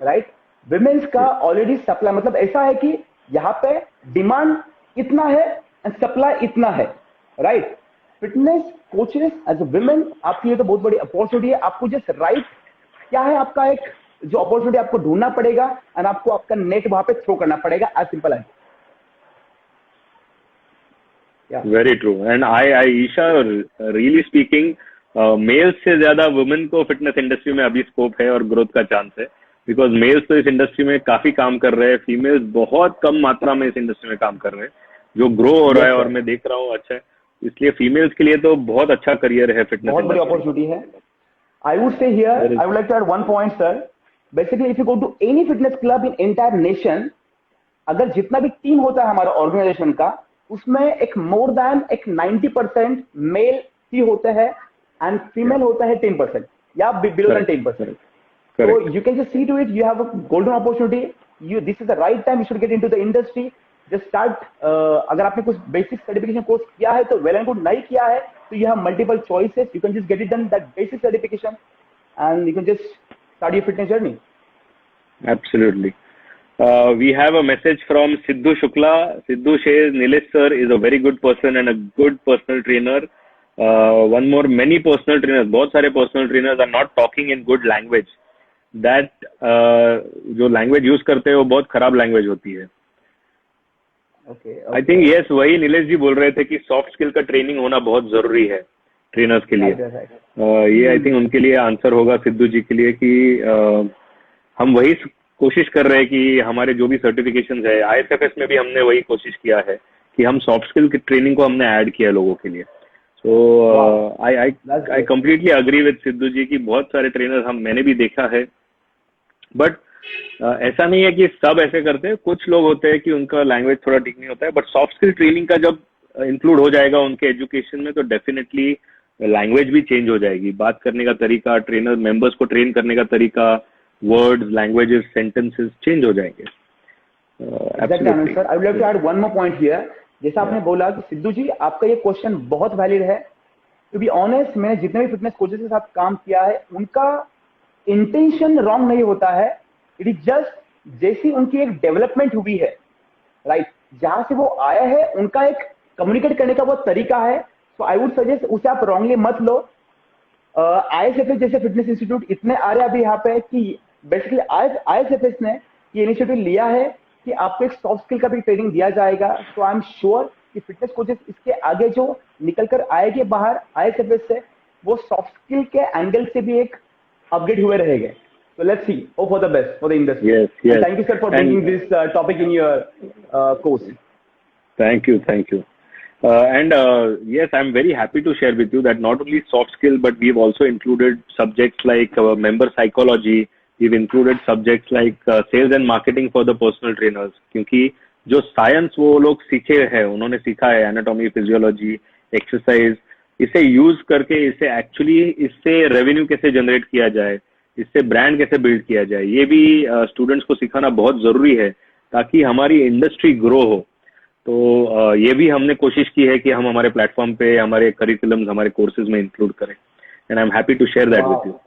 S2: राइट? विमेंस का ऑलरेडी सप्लाई, मतलब ऐसा है कि यहाँ पे डिमांड इतना है एंड सप्लाई इतना है, right? Fitness coaches as a women आपके लिए तो बहुत बड़ी अपॉर्चुनिटी है. आपको जस्ट राइट क्या है, आपका एक जो अपॉर्चुनिटी आपको ढूंढना पड़ेगा, एंड आपको आपका नेट वहां पे थ्रो करना पड़ेगा. As simple as.
S1: Very true. And I ईशा, रियली स्पीकिंग, मेल्स से ज्यादा वुमेन को फिटनेस इंडस्ट्री में अभी स्कोप है और ग्रोथ का चांस है, बिकॉज मेल्स तो इस इंडस्ट्री में काफी काम कर रहे हैं, फीमेल्स बहुत कम मात्रा में इस इंडस्ट्री में काम कर रहे हैं, जो ग्रो हो रहा है और मैं देख रहा हूँ अच्छा है. इसलिए फीमेल्स के लिए तो बहुत अच्छा करियर है फिटनेस,
S2: बहुत बड़ी अपॉर्चुनिटी है. I would say here, I would like to add one point sir. Basically if you go to any fitness club in entire nation, अगर जितना भी टीम होता है हमारा ऑर्गेनाइजेशन का, उसमें एक मोर देन एक 90% मेल ही होते हैं एंड फीमेल होता है 10% या below then 10%. So you can just see to it, you have a golden opportunity. This is the right time you should get into the industry. Just start. अगर आपने कुछ basic certification course किया है तो well and good. नहीं किया है तो you have multiple choices. You can just get it done that basic certification, and you can just start your fitness journey.
S1: Absolutely. We have a message from Siddhu Shukla. Siddhu says Nilesh sir is a very good person and a good personal trainer. One more, many personal trainers, बहुत सारे personal trainers are not talking in good language. That जो language use करते हैं वो बहुत खराब language होती है. आई थिंक यस, वही नीलेश जी बोल रहे थे कि सॉफ्ट स्किल का ट्रेनिंग होना बहुत जरूरी है ट्रेनर्स के लिए. ये आई थिंक उनके लिए आंसर होगा सिद्धू जी के लिए कि हम वही कोशिश कर रहे हैं कि हमारे जो भी सर्टिफिकेशन है, ISFS में भी हमने वही कोशिश किया है कि हम सॉफ्ट स्किल की ट्रेनिंग को हमने ऐड किया लोगों के लिए. So I completely agree with Sidhu ji की बहुत सारे ट्रेनर्स मैंने भी देखा है, बट ऐसा नहीं है कि सब ऐसे करते हैं. कुछ लोग होते हैं कि उनका लैंग्वेज थोड़ा ठीक नहीं होता है, बट सॉफ्ट स्किल ट्रेनिंग का जब इंक्लूड हो जाएगा उनके एजुकेशन में तो डेफिनेटली लैंग्वेज भी चेंज हो जाएगी. बात करने का तरीका, ट्रेनर मेंबर्स को ट्रेन करने का तरीका, वर्ड्स, लैंग्वेजेस, सेंटेंसेस चेंज हो जाएंगे.
S2: Sir, I would like to add one more point here. जैसा आपने बोला कि सिद्धू जी आपका ये क्वेश्चन बहुत वैलिड है. टू बी ऑनेस्ट, मैंने जितने भी फिटनेस कोचेस के साथ काम किया है उनका इंटेंशन रॉन्ग नहीं होता है. इट इज जस्ट जैसी उनकी एक डेवलपमेंट हुई है, राइट? जहां से वो आया है उनका एक कम्युनिकेट करने का वो तरीका है. सो आई वुड सजेस्ट उसे आप रॉन्गली मत लो. ISFS जैसे फिटनेस इंस्टीट्यूट इतने आ रहे हैं अभी यहाँ पे कि बेसिकली ISFS ने ये इनिशिएटिव लिया है कि आपको एक सॉफ्ट स्किल का भी ट्रेनिंग दिया जाएगा. सो आई एम श्योर कि फिटनेस कोचेस इसके आगे जो निकल कर आएंगे बाहर ISFS से, वो सॉफ्ट स्किल के एंगल से भी एक अपग्रेड हुए रहेंगे. So let's see. Hope for the best for the industry.
S1: Yes, yes.
S2: And thank you, sir, for bringing this topic in your course.
S1: Thank you. Yes, I'm very happy to share with you that not only soft skill, but we've also included subjects like member psychology. We've included subjects like sales and marketing for the personal trainers. क्योंकि जो science वो लोग सीखे हैं, उन्होंने सीखा है anatomy, physiology, exercise, इसे यूज करके इसे एक्चुअली इससे रेवेन्यू कैसे जनरेट किया जाए, इससे ब्रांड कैसे बिल्ड किया जाए, ये भी स्टूडेंट्स को सिखाना बहुत जरूरी है ताकि हमारी इंडस्ट्री ग्रो हो. तो ये भी हमने कोशिश की है कि हम हमारे प्लेटफॉर्म पे हमारे करिकुलम्स, हमारे कोर्सेज में इंक्लूड करें. And I am happy to share that with you.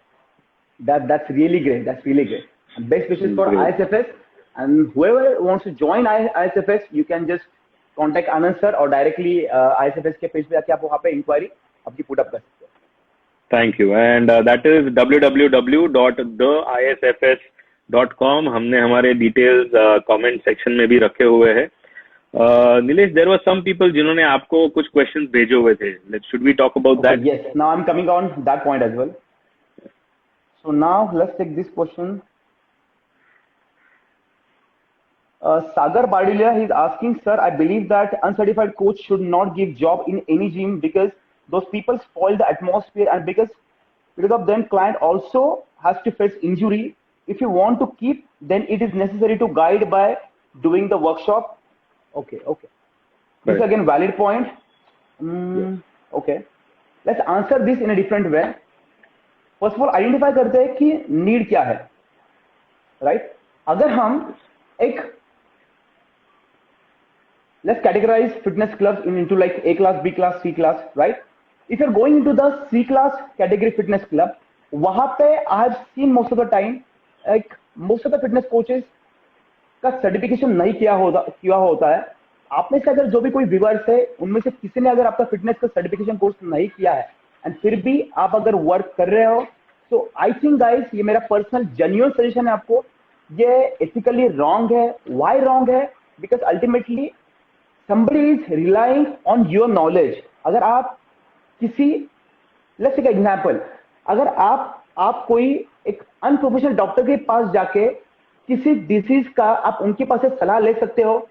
S2: That's really great. That's really great. And best wishes for
S1: Great.
S2: ISFS. And whoever wants to join ISFS, you can just contact Anand sir or directly ISFS के page पे जाके आप वहाँ पे inquiry अपनी put up कर सकते हो.
S1: Thank you. And that is www.theisfs.com. हमने हमारे डिटेल्स कमेंट सेक्शन में भी रखे हुए हैं. Nilesh, there were some people जिन्होंने आपको कुछ क्वेश्चंस भेजे हुए थे. Should we talk about that?
S2: Yes. Now I'm coming on that point as well. So now let's take this question. Sagar Bardilia, he's asking, sir, I believe that uncertified coach should not give job in any gym because those people spoil the atmosphere, and because of them client also has to face injury. If you want to keep, then it is necessary to guide by doing the workshop. Okay. This is again valid point. Okay. Let's answer this in a different way. First of all identify करते हैं कि need क्या है, right? अगर हम एक let's categorize fitness clubs into like A class, B class, C class, right? If you are going to the C class category fitness club, वहां पे I have seen most of the time like most of the fitness coaches का certification नहीं किया होता है. आप में से अगर जो भी कोई व्यूअर्स है उनमें से किसी ने अगर आपका फिटनेस का सर्टिफिकेशन कोर्स नहीं किया है एंड फिर भी आप अगर वर्क कर रहे हो, सो आई थिंक गाइस, ये मेरा पर्सनल जेन्युइन सजेशन है आपको, ये एथिकली रॉन्ग है. व्हाई रॉन्ग है? Because ultimately somebody is relying on your knowledge. अगर आप किसी, लेट्स टेक एग्जांपल, अगर आप कोई एक अनप्रोफेशनल डॉक्टर के पास जाके किसी डिसीज का आप उनके पास से सलाह ले सकते हो?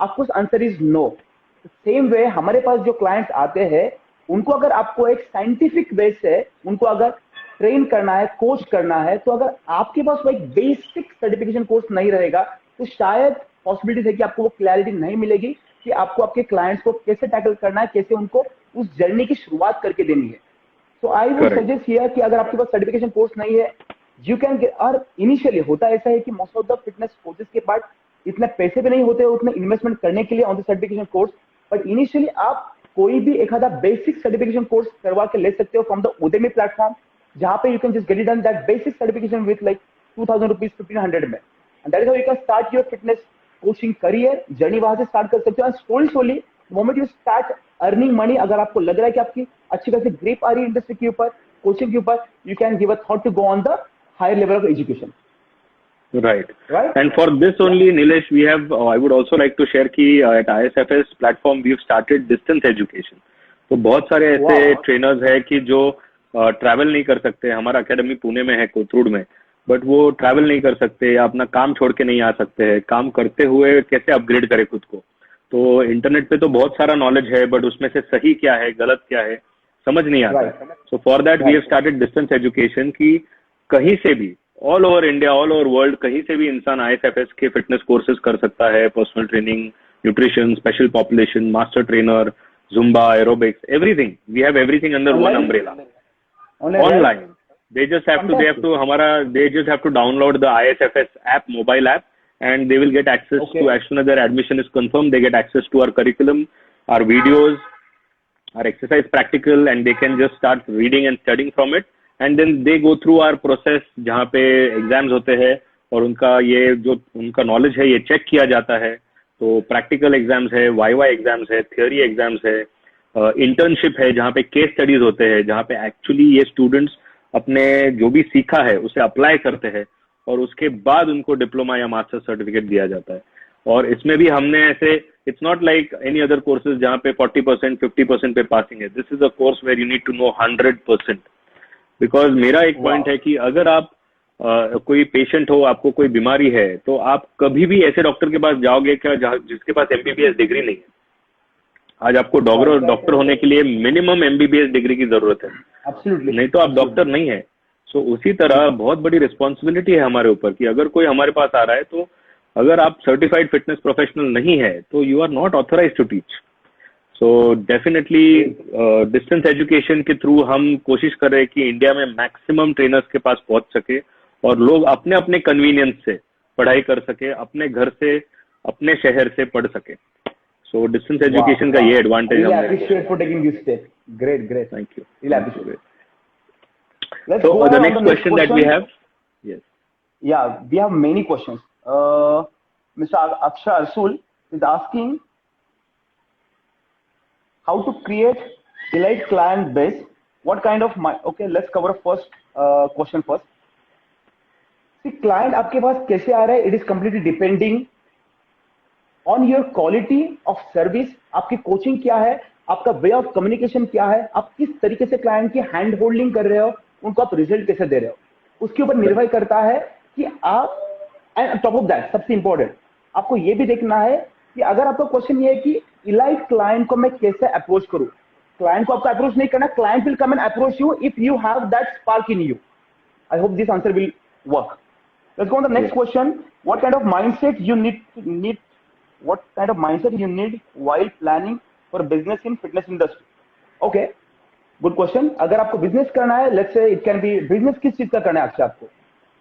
S2: आपको answer is no. Same way हमारे पास जो क्लाइंट्स आते हैं उनको अगर आपको एक साइंटिफिक वे से उनको अगर ट्रेन करना है, कोच करना है, तो अगर आपके पास वो एक बेसिक सर्टिफिकेशन कोर्स नहीं रहेगा तो शायद पॉसिबिलिटी है कि आपको वो क्लैरिटी नहीं मिलेगी कि आपको आपके क्लाइंट्स को कैसे टैकल करना है, कैसे उनको उस जर्नी की शुरुआत करके देनी है. So I would suggest here कि अगर आपके पास सर्टिफिकेशन कोर्स नहीं है, यू कैन गेट. और इनिशियली होता ऐसा है कि most of the fitness coaches के पास इतने पैसे भी नहीं होते उतने इन्वेस्टमेंट करने के लिए on the certification course, but initially आप कोई भी एक आधा बेसिक सर्टिफिकेशन कोर्स करवा के ले सकते हो फ्रॉम द Udemy प्लेटफॉर्म, जहां पे you can just get it done that basic certification with like 2000 rupees, 1500 में, and that is how you can start your fitness coaching career journey. वहां से स्टार्ट कर सकते हो. And slowly moment you start earning money, अगर आपको लग रहा है कि आपकी अच्छी खासी ग्रिप आ रही है इंडस्ट्री के ऊपर, कोचिंग के ऊपर, you can give a thought to go on the higher level of education.
S1: Right. And for this only, Nilesh, we have, I would also like to share कि at ISFS platform we've started distance education. तो बहुत सारे ऐसे trainers हैं कि जो travel नहीं कर सकते. हमारा अकेडमी पुणे में है, कोथरूड में, बट वो ट्रैवल नहीं कर सकते या अपना काम छोड़ के नहीं आ सकते हैं. काम करते हुए कैसे अपग्रेड करे खुद को. तो इंटरनेट पे तो बहुत सारा नॉलेज है, बट उसमें से सही क्या है, गलत क्या है, समझ नहीं आता. So for that we have started distance education की कहीं से भी, all over India, all over world, कहीं से भी इंसान ISFS के फिटनेस कोर्सेज कर सकता है. Personal training, nutrition, special population, master trainer, Zumba, aerobics, everything. We have everything under one umbrella. Online. They just have to download the ISFS app, mobile app, and they will get access to, as soon as their admission is confirmed, they get access to our curriculum, our videos, our exercise practical, and they can just start reading and studying from it. And then they go through our process, जहाँ पे exams होते हैं और उनका ये जो उनका knowledge है ये चेक किया जाता है. तो प्रैक्टिकल एग्जाम्स है, वाईवा एग्जाम्स है, थियोरी एग्जाम्स है, इंटर्नशिप है जहाँ पे केस स्टडीज होते हैं, जहाँ पे एक्चुअली ये स्टूडेंट्स अपने जो भी सीखा है उसे अप्लाई करते हैं और उसके बाद उनको डिप्लोमा या मास्टर सर्टिफिकेट दिया जाता है. और इसमें भी हमने ऐसे, it's not like any other courses जहाँ पे 40%, 50% पे पासिंग है. This is a course where you need to know 100%. Because मेरा एक पॉइंट है कि अगर आप कोई पेशेंट हो, आपको कोई बीमारी है, तो आप कभी भी ऐसे डॉक्टर के पास जाओगे क्या जिसके पास MBBS डिग्री नहीं है. आज आपको डॉक्टर होने के लिए मिनिमम एमबीबीएस डिग्री की जरूरत है,
S2: एब्सोल्युटली,
S1: नहीं तो आप डॉक्टर नहीं है। सो उसी तरह बहुत बड़ी रिस्पॉन्सिबिलिटी है हमारे ऊपर कि अगर कोई हमारे पास आ रहा है तो अगर आप सर्टिफाइड फिटनेस प्रोफेशनल नहीं है तो you are not authorize to teach. So definitely distance education के थ्रू हम कोशिश कर रहे हैं कि इंडिया में मैक्सिमम ट्रेनर्स के पास पहुंच सके और लोग अपने अपने कन्वीनियंस से पढ़ाई कर सके, अपने घर से अपने शहर से पढ़ सके। सो डिस्टेंस एजुकेशन का ये एडवांटेज
S2: हमने appreciate for taking this step. Great,
S1: thank you.
S2: Really appreciate.
S1: So the next question that we have, yes,
S2: yeah, we have many questions. Mr. Akshay Arsul is asking how to create elite client base. What kind of okay, let's cover first question first. See, client आपके पास कैसे आ रहा है? It is completely depending on your quality of service. आपकी coaching क्या है, आपका way of communication क्या है, आप किस तरीके से क्लाइंट की हैंड होल्डिंग कर रहे हो, उनको आप रिजल्ट कैसे दे रहे हो, उसके ऊपर निर्भर करता है कि आप, एंड टॉप ऑफ दैट सबसे इंपॉर्टेंट आपको ये भी देखना है कि अगर आपका क्वेश्चन ये है कि इलाइट क्लाइंट को मैं कैसे अप्रोच करूं, क्लाइंट को आपको अप्रोच नहीं करना, client will come and approach you if you have that spark in you. I hope this answer will work. Let's go on the next question. What kind of mindset you need what kind of mindset you need while planning for business in fitness industry? Okay, good question. अगर आपको business करना है, let's say it can be business किस चीज का करना है, आपको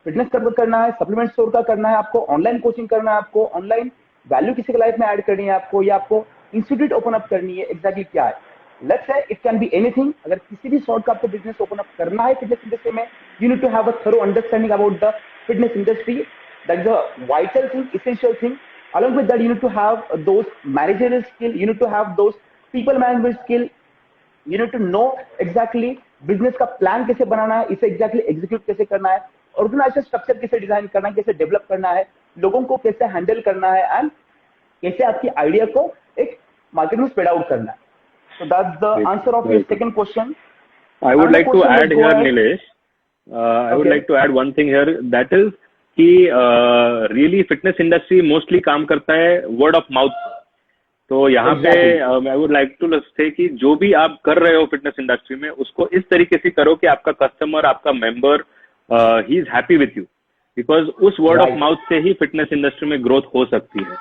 S2: फिटनेस करना है, सप्लीमेंट स्टोर का करना है, आपको ऑनलाइन कोचिंग करना है, आपको ऑनलाइन वैल्यू किसी के लाइफ में ऐड करनी है आपको, या आपको इंस्टीट्यूट ओपन अप करनी है, एग्जैक्टली क्या है? Let's say it can be anything. अगर किसी भी सॉर्ट का आपको बिजनेस ओपन अप करना है फिटनेस इंडस्ट्री में, you need to have a thorough understanding about the fitness industry. That is a vital thing, essential thing. Along with that, you need to have those managerial skill, you need to have those people management skill, you need to know exactly business का plan कैसे बनाना है, इसे exactly execute कैसे करना है, organization structure कैसे design करना है, कैसे डेवलप करना है, लोगों को कैसे हैंडल करना है, एंड कैसे आपकी आइडिया को एक मार्केट में स्प्रेड आउट करना है। So that's the answer of your second question.
S1: I would like to add here, Nilesh, I would like to add one thing here, that is कि रियली फिटनेस इंडस्ट्री मोस्टली काम करता है word of mouth. तो यहाँ पे आई would like to से कि जो भी आप कर रहे हो फिटनेस इंडस्ट्री में, उसको इस तरीके से करो कि आपका कस्टमर, आपका member, he is happy with you, because उस वर्ड ऑफ माउथ से ही फिटनेस इंडस्ट्री में ग्रोथ हो सकती है।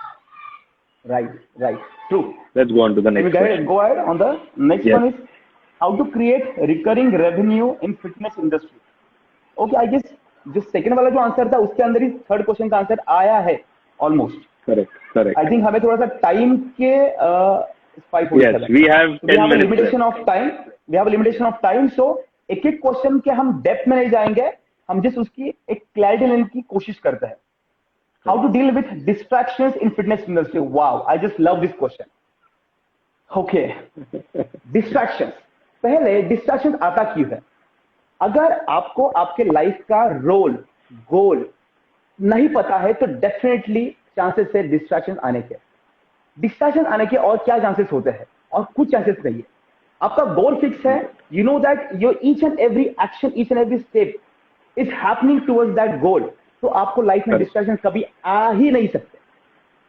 S2: Right, true.
S1: Let's go on to the next question.
S2: Go ahead on the next one is how to create recurring revenue in fitness industry. Okay, I guess जो second वाला जो answer था उसके अंदर ही थर्ड क्वेश्चन का answer आया है ऑलमोस्ट।
S1: करेक्ट।
S2: आई थिंक हमें थोड़ा सा टाइम के
S1: we have
S2: limitation of time, so एक एक क्वेश्चन के हम डेप्थ में नहीं जाएंगे, हम जिस उसकी एक क्लैरिटी लेने की कोशिश करते हैं। How to deal with distractions in fitness industry. Wow, I just love this question. Okay, distractions. पहले डिस्ट्रैक्शन आता क्यों है? अगर आपको आपके लाइफ का रोल, गोल नहीं पता है तो डेफिनेटली चांसेस है डिस्ट्रैक्शन आने के और क्या चांसेस होते हैं? और कुछ चांसेस नहीं है। आपका गोल फिक्स है, you know that your each and every action, each and every step is happening towards that goal, तो आपको लाइफ में डिस्ट्रैक्शन कभी आ ही नहीं सकते।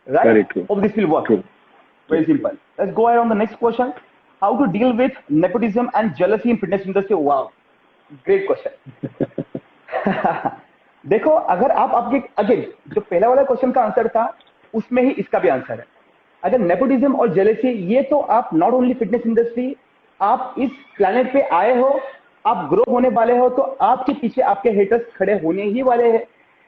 S2: Right? Hope this will work. Very simple. Let's go on the next question. How to deal with nepotism and jealousy in fitness industry. Wow, great question. देखो, अगर आप आपके अगेन जो पहला वाला क्वेश्चन का आंसर था उसमें ही इसका भी आंसर है। अगर नेपोटिज्म और जेलेसी, ये तो आप नॉट ओनली फिटनेस इंडस्ट्री, आप इस प्लेनेट पे आए हो, आप ग्रो होने वाले हो, तो आपके पीछे आपके हेटर्स खड़े होने ही वाले हैं।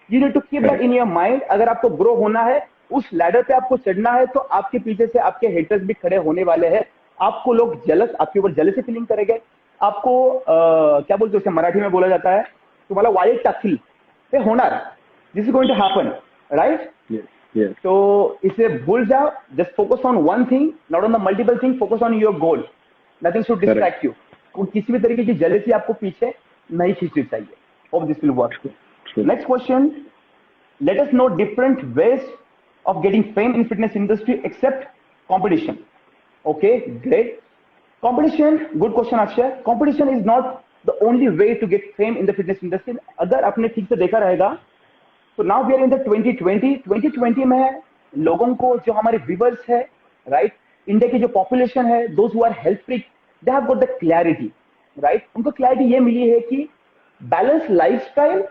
S2: You need to keep that in your mind. अगर आपको ग्रो होना है, उस लैडर पे आपको चढ़ना है, तो आपके पीछे से आपके हेटर्स भी खड़े होने वाले हैं। आपको लोग जेलस, आपके ऊपर जेलसी फीलिंग करेंगे। आपको क्या बोलते हैं उसे मराठी में बोला जाता है, तुम्हाला वाईट टाकतील ते होणार। This is going to happen, right? तो इसे भूल जाओ, just focus on one thing, not on the multiple thing, focus on your goal. Nothing should distract you. किसी भी तरीके की जेलसी आपको पीछे नहीं खींचनी चाहिए। Hope this will work. Next question, let us know different ways of getting fame in fitness industry except competition. Okay, great. Competition, good question Akshay. Competition is not the only way to get fame in the fitness industry. अगर आपने ठीक से देखा रहेगा तो now we are in the 2020 में लोगों को, जो हमारे व्यूअर्स है, राइट, इंडिया की जो पॉपुलेशन है, those who are health freak, they have got the clarity, right? उनको क्लैरिटी ये मिली है कि बैलेंस लाइफस्टाइल,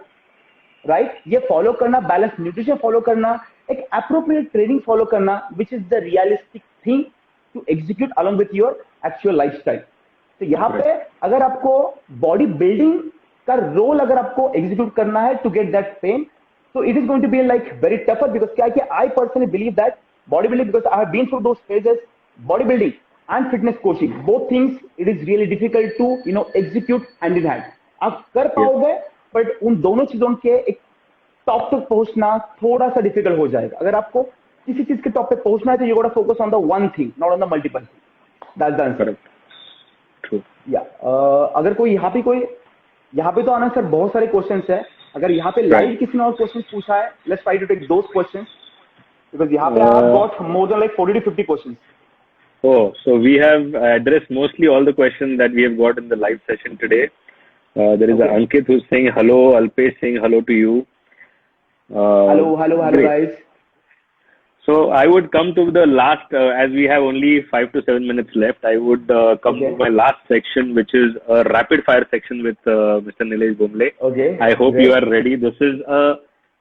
S2: राइट, ये फॉलो करना, बैलेंस न्यूट्रिशन फॉलो करना, एक अप्रोप्रिएट ट्रेनिंग फॉलो करना, which is the realistic thing to execute along with your actual lifestyle. तो यहाँ पे अगर आपको बॉडी बिल्डिंग का रोल अगर आपको एग्जीक्यूट करना है to get that pain, so it is going to be like very tougher, because क्या है कि I personally believe that bodybuilding, because I have been through those phases, bodybuilding and fitness coaching, both things, it is really difficult to execute hand in hand. आप कर पाओगे, but उन दोनों चीजों के एक टॉप तक पहुंचना थोड़ा सा डिफिकल्ट हो जाएगा। अगर आपको किसी चीज के टॉप पे पहुंचना है तो यू गोटा focus on the one thing, not on the multiple thing. That's the answer.
S1: True.
S2: या अगर कोई यहाँ पे तो आनंद सर बहुत सारे क्वेश्चंस है। अगर यहाँ पे लाइव किसी ने और क्वेश्चन पूछा है, let's try to take those questions, because यहाँ पे I have got more than like 40 to 50 questions.
S1: Oh, so we have addressed mostly all the questions that we have got in the live session today. There is Ankit who's saying hello, Alpesh saying hello to you.
S2: Hello guys.
S1: So I would come to the last, as we have only 5 to 7 minutes left, I would come to my last section, which is a rapid fire section with Mr. Nilesh Bomble.
S2: Okay.
S1: I hope you are ready. This is a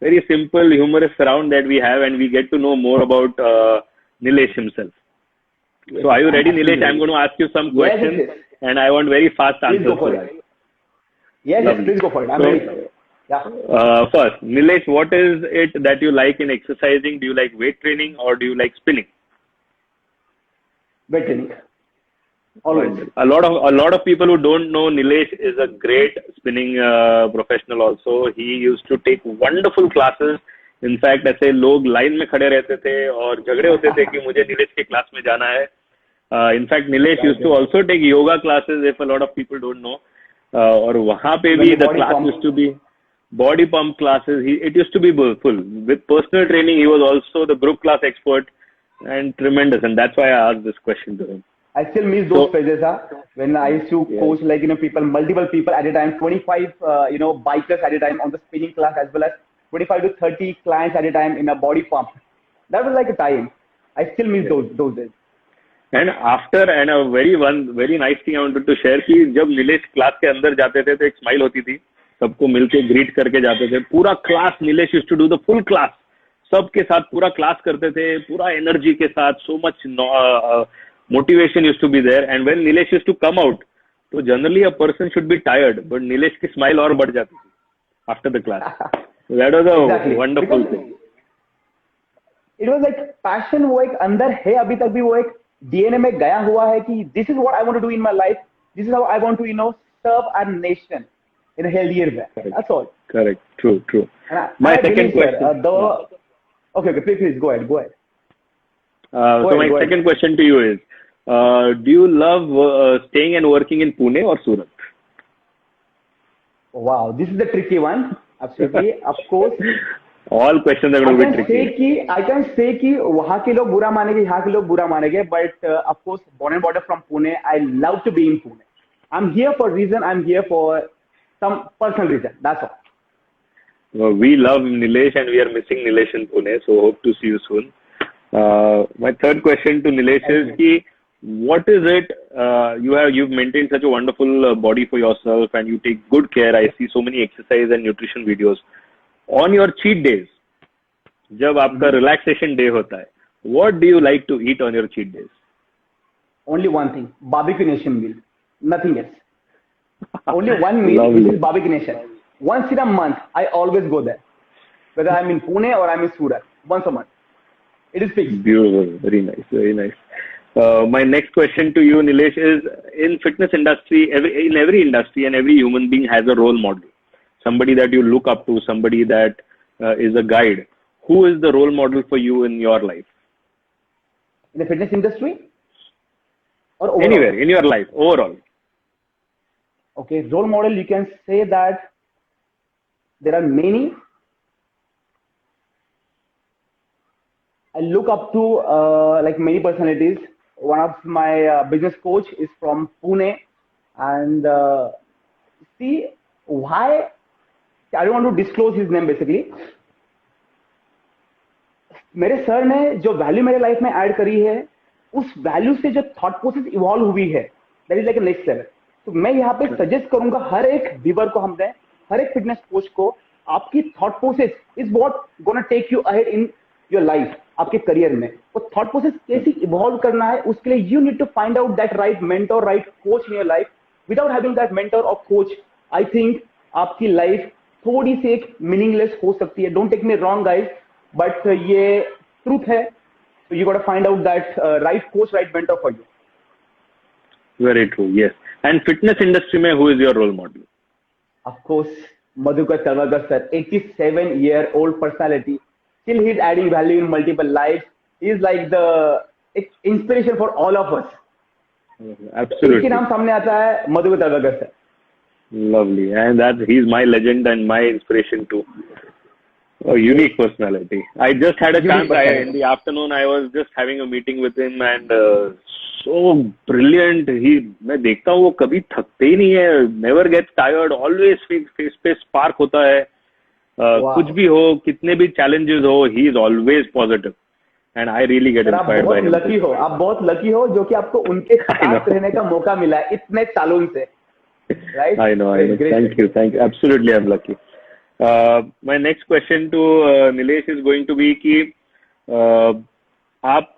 S1: very simple, humorous round that we have, and we get to know more about Nilesh himself. So are you ready, Nilesh? I'm going to ask you some questions, and I want very fast answers.
S2: Please go for it. Yes, please go for it. I'm ready. Yeah.
S1: First, Nilesh, what is it that you like in exercising? Do you like weight training or do you like spinning?
S2: Weight training. Always.
S1: A lot of people who don't know Nilesh is a great spinning professional also. He used to take wonderful classes. In fact, ऐसे लोग line में खड़े रहते थे और झगड़े होते थे कि मुझे नीलेश के क्लास में जाना है. In fact, Nilesh used to also take yoga classes, if a lot of people don't know. और वहाँ पे भी the class used to be body pump classes. It used to be full. With personal training, he was also the group class expert and tremendous. And that's why I asked this question to him.
S2: I still miss those phases, when I used to coach multiple people at a time, 25, bikers at a time on the spinning class, as well as 25 to 30 clients at a time in a body pump. That was like a time. I still miss those days.
S1: And a very nice thing I wanted to share कि जब Nilesh class के अंदर जाते थे तो एक smile होती थी, सबको मिलके ग्रीट करके जाते थे. पूरा class Nilesh used to do the full class, सबके साथ पूरा क्लास करते थे, पूरा एनर्जी के साथ. So much motivation used to be there. And when Nilesh used to come out, so generally a person should be tired, but Nilesh की smile और बढ़ जाती थी after the class. So that was a wonderful thing.
S2: It was like passion, वो एक अंदर है, अभी तक भी वो एक DNA में गया हुआ है कि this is what I want to do in my life. This is how I want to serve our nation in a healthier way.
S1: Correct.
S2: That's all.
S1: Correct. True.
S2: My second question. Okay, please go ahead.
S1: So my second question to you is, do you love staying and working in Pune or Surat?
S2: Wow, this is the tricky one. Absolutely, of course.
S1: All questions are going to be tricky.
S2: I can say कि वहाँ के लोग बुरा मानेंगे, यहाँ के लोग बुरा मानेंगे, but of course, born and brought up from Pune, I love to be in Pune. I'm here for a reason. I'm here for some personal reason. That's all.
S1: Well, we love Nilesh and we are missing Nilesh in Pune, so hope to see you soon. My third question to Nilesh is कि what is it you've maintained such a wonderful body for yourself and you take good care. I see so many exercise and nutrition videos. On your cheat days, जब आपका relaxation day होता है, what do you like to eat on your cheat days?
S2: Only one thing, Barbecue Nation meal. Nothing else. Only one meal, which is Barbecue Nation. Once in a month, I always go there. Whether I'm in Pune or I'm in Surat. Once a month. It is fixed.
S1: Beautiful. Very nice. My next question to you, Nilesh, is in fitness industry, in every industry and every human being has a role model. Somebody that you look up to, somebody that is a guide. Who is the role model for you in your life?
S2: In the fitness industry? Or overall?
S1: Anywhere, in your life, overall.
S2: Okay, role model, you can say that there are many. I look up to like many personalities. One of my business coach is from Pune, and see why I don't want to disclose his name basically. मेरे sir ने जो value मेरे life में add करी है, उस value से जो थॉट प्रोसेस इवॉल्व हुई है, that is like next level. तो मैं यहाँ पे सजेस्ट करूंगा हर एक व्यूअर को, हमने हर एक फिटनेस कोच को, आपकी thought process is what gonna take you ahead in your life, आपके करियर में. वो थॉट प्रोसेस कैसे इवॉल्व करना है, उसके लिए you need to find out that right mentor, right coach in your life. Without having that mentor और coach, I think आपकी लाइफ थोड़ी सी एक मीनिंगलेस हो सकती है. Don't take me wrong guys, but ये ट्रूथ है. So you got to find out that right coach, right mentor for you.
S1: Very true. Yes. And fitness industry mein, who is your role model?
S2: Of course, Madhukar Talwalkar sir, 87-year-old personality. Still he's adding value in multiple lives. He's like the inspiration for all of us.
S1: Absolutely.
S2: इसके नाम सामने आता है Madhukar Talwalkar sir.
S1: Lovely. And that he's my legend and my inspiration too. A unique personality. I just had a chance. In the afternoon, I was just having a meeting with him, and so brilliant. मैं देखता हूँ वो कभी थकते ही नहीं है. Never gets tired. Always face पे spark होता है. कुछ भी हो, कितने भी challenges हो, he is always positive. And I really get inspired by him.
S2: आप बहुत लकी हो जो कि आपको उनके साथ रहने का मौका मिला है इतने सालों से. Right?
S1: I know. Thank you. Absolutely, I'm lucky. My next question to Nilesh is going to be कि आप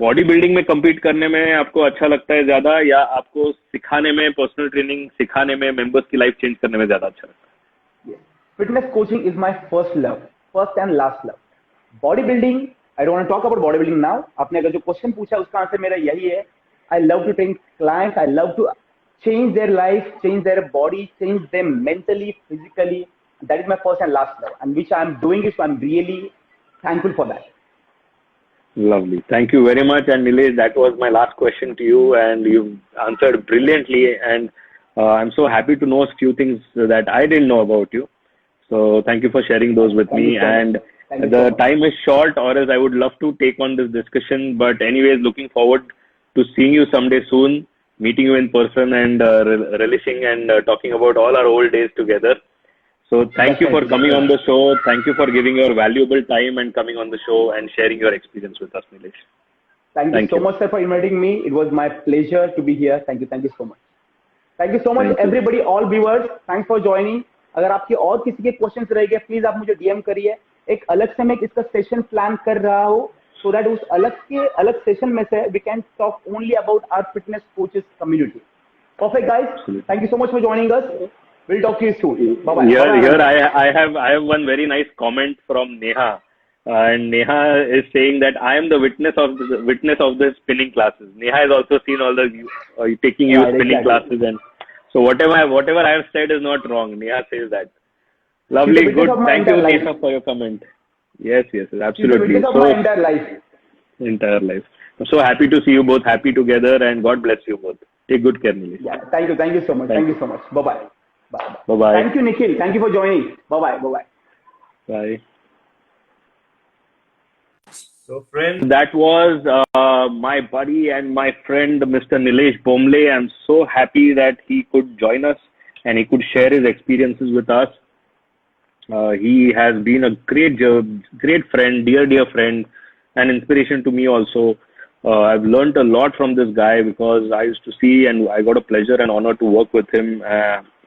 S1: बॉडी बिल्डिंग में compete करने में आपको अच्छा लगता है ज्यादा, या आपको सिखाने में, पर्सनल ट्रेनिंग सिखाने में, मेंबर्स की लाइफ चेंज करने में ज्यादा अच्छा लगता है?
S2: Fitness coaching is my first love, first and last love. Body building, I don't want to talk about body building now. आपने अगर जो क्वेश्चन पूछा उसका आंसर मेरा यही है. I love to train clients, I love to change their life, change their body, change them mentally, physically. That is my first and last love, and which I am doing it, so I'm really thankful for that.
S1: Lovely. Thank you very much. And Nilesh, that was my last question to you, and you've answered brilliantly. And I'm so happy to know a few things that I didn't know about you. So thank you for sharing those with me. And the time is short, or else I would love to take on this discussion. But anyways, looking forward to seeing you someday soon, meeting you in person, and relishing and talking about all our old days together. So thank you for coming on the show. Thank you for giving your valuable time and coming on the show and sharing your experience with us, Nilesh.
S2: Thank you so much, sir, for inviting me. It was my pleasure to be here. Thank you so much. Thank you so much, everybody, all viewers. Thanks for joining. अगर आपके और किसी के questions रह गए, please आप मुझे DM करिए. एक अलग से मैं इसका सेशन प्लान कर रहा हूँ, so that उस अलग सेशन में से we can talk only about our fitness coaches community. Perfect, guys. Thank you so much for joining us. We'll talk to you soon. Bye bye.
S1: Here I have one very nice comment from Neha, and Neha is saying that I am the witness of the spinning classes. Neha has also seen all the taking you spinning classes, and so whatever I have said is not wrong. Neha says that. Lovely, good. Thank you, Neha, for your comment. Yes, absolutely.
S2: So my entire life.
S1: I'm so happy to see you both happy together, and God bless you both. Take good care, Nilesh.
S2: Yeah, thank you so much. Thank you so much. Bye bye.
S1: Bye.
S2: Thank you, Nikhil. Thank you for joining. Bye.
S1: Bye.
S3: So, friends,
S1: that was my buddy and my friend, Mr. Nilesh Bomble. I'm so happy that he could join us and he could share his experiences with us. He has been a great friend, dear friend, and inspiration to me also. I've learned a lot from this guy because I used to see, and I got a pleasure and honor to work with him.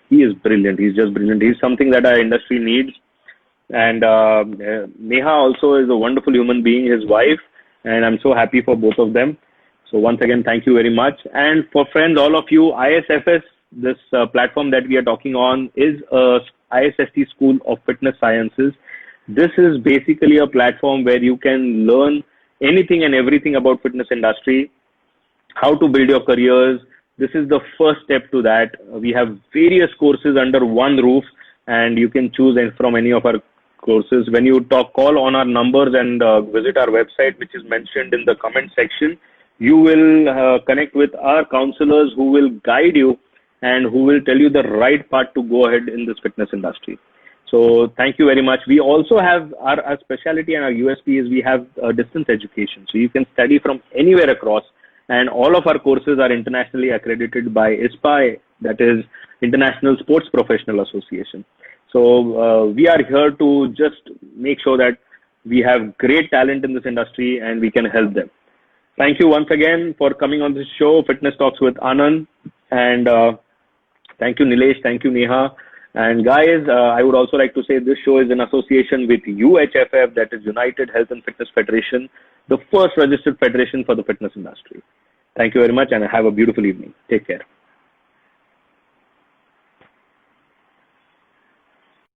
S1: He is brilliant. He's just brilliant. He's something that our industry needs. And Neha also is a wonderful human being, his wife, and I'm so happy for both of them. So once again, thank you very much. And for friends, all of you, ISFS, this platform that we are talking on is a ISST School of Fitness Sciences. This is basically a platform where you can learn anything and everything about fitness industry, how to build your careers. This is the first step to that. We have various courses under one roof, and you can choose from any of our courses. When you call on our numbers and visit our website, which is mentioned in the comment section, you will connect with our counselors who will guide you and who will tell you the right path to go ahead in this fitness industry. So thank you very much. We also have our specialty and our USP is we have distance education. So you can study from anywhere across, and all of our courses are internationally accredited by ISPA, that is International Sports Professional Association. So we are here to just make sure that we have great talent in this industry and we can help them. Thank you once again for coming on this show, Fitness Talks with Anand. And thank you, Nilesh. Thank you, Neha. And guys, I would also like to say this show is in association with UHFF, that is United Health and Fitness Federation, the first registered federation for the fitness industry. Thank you very much and have a beautiful evening. Take care.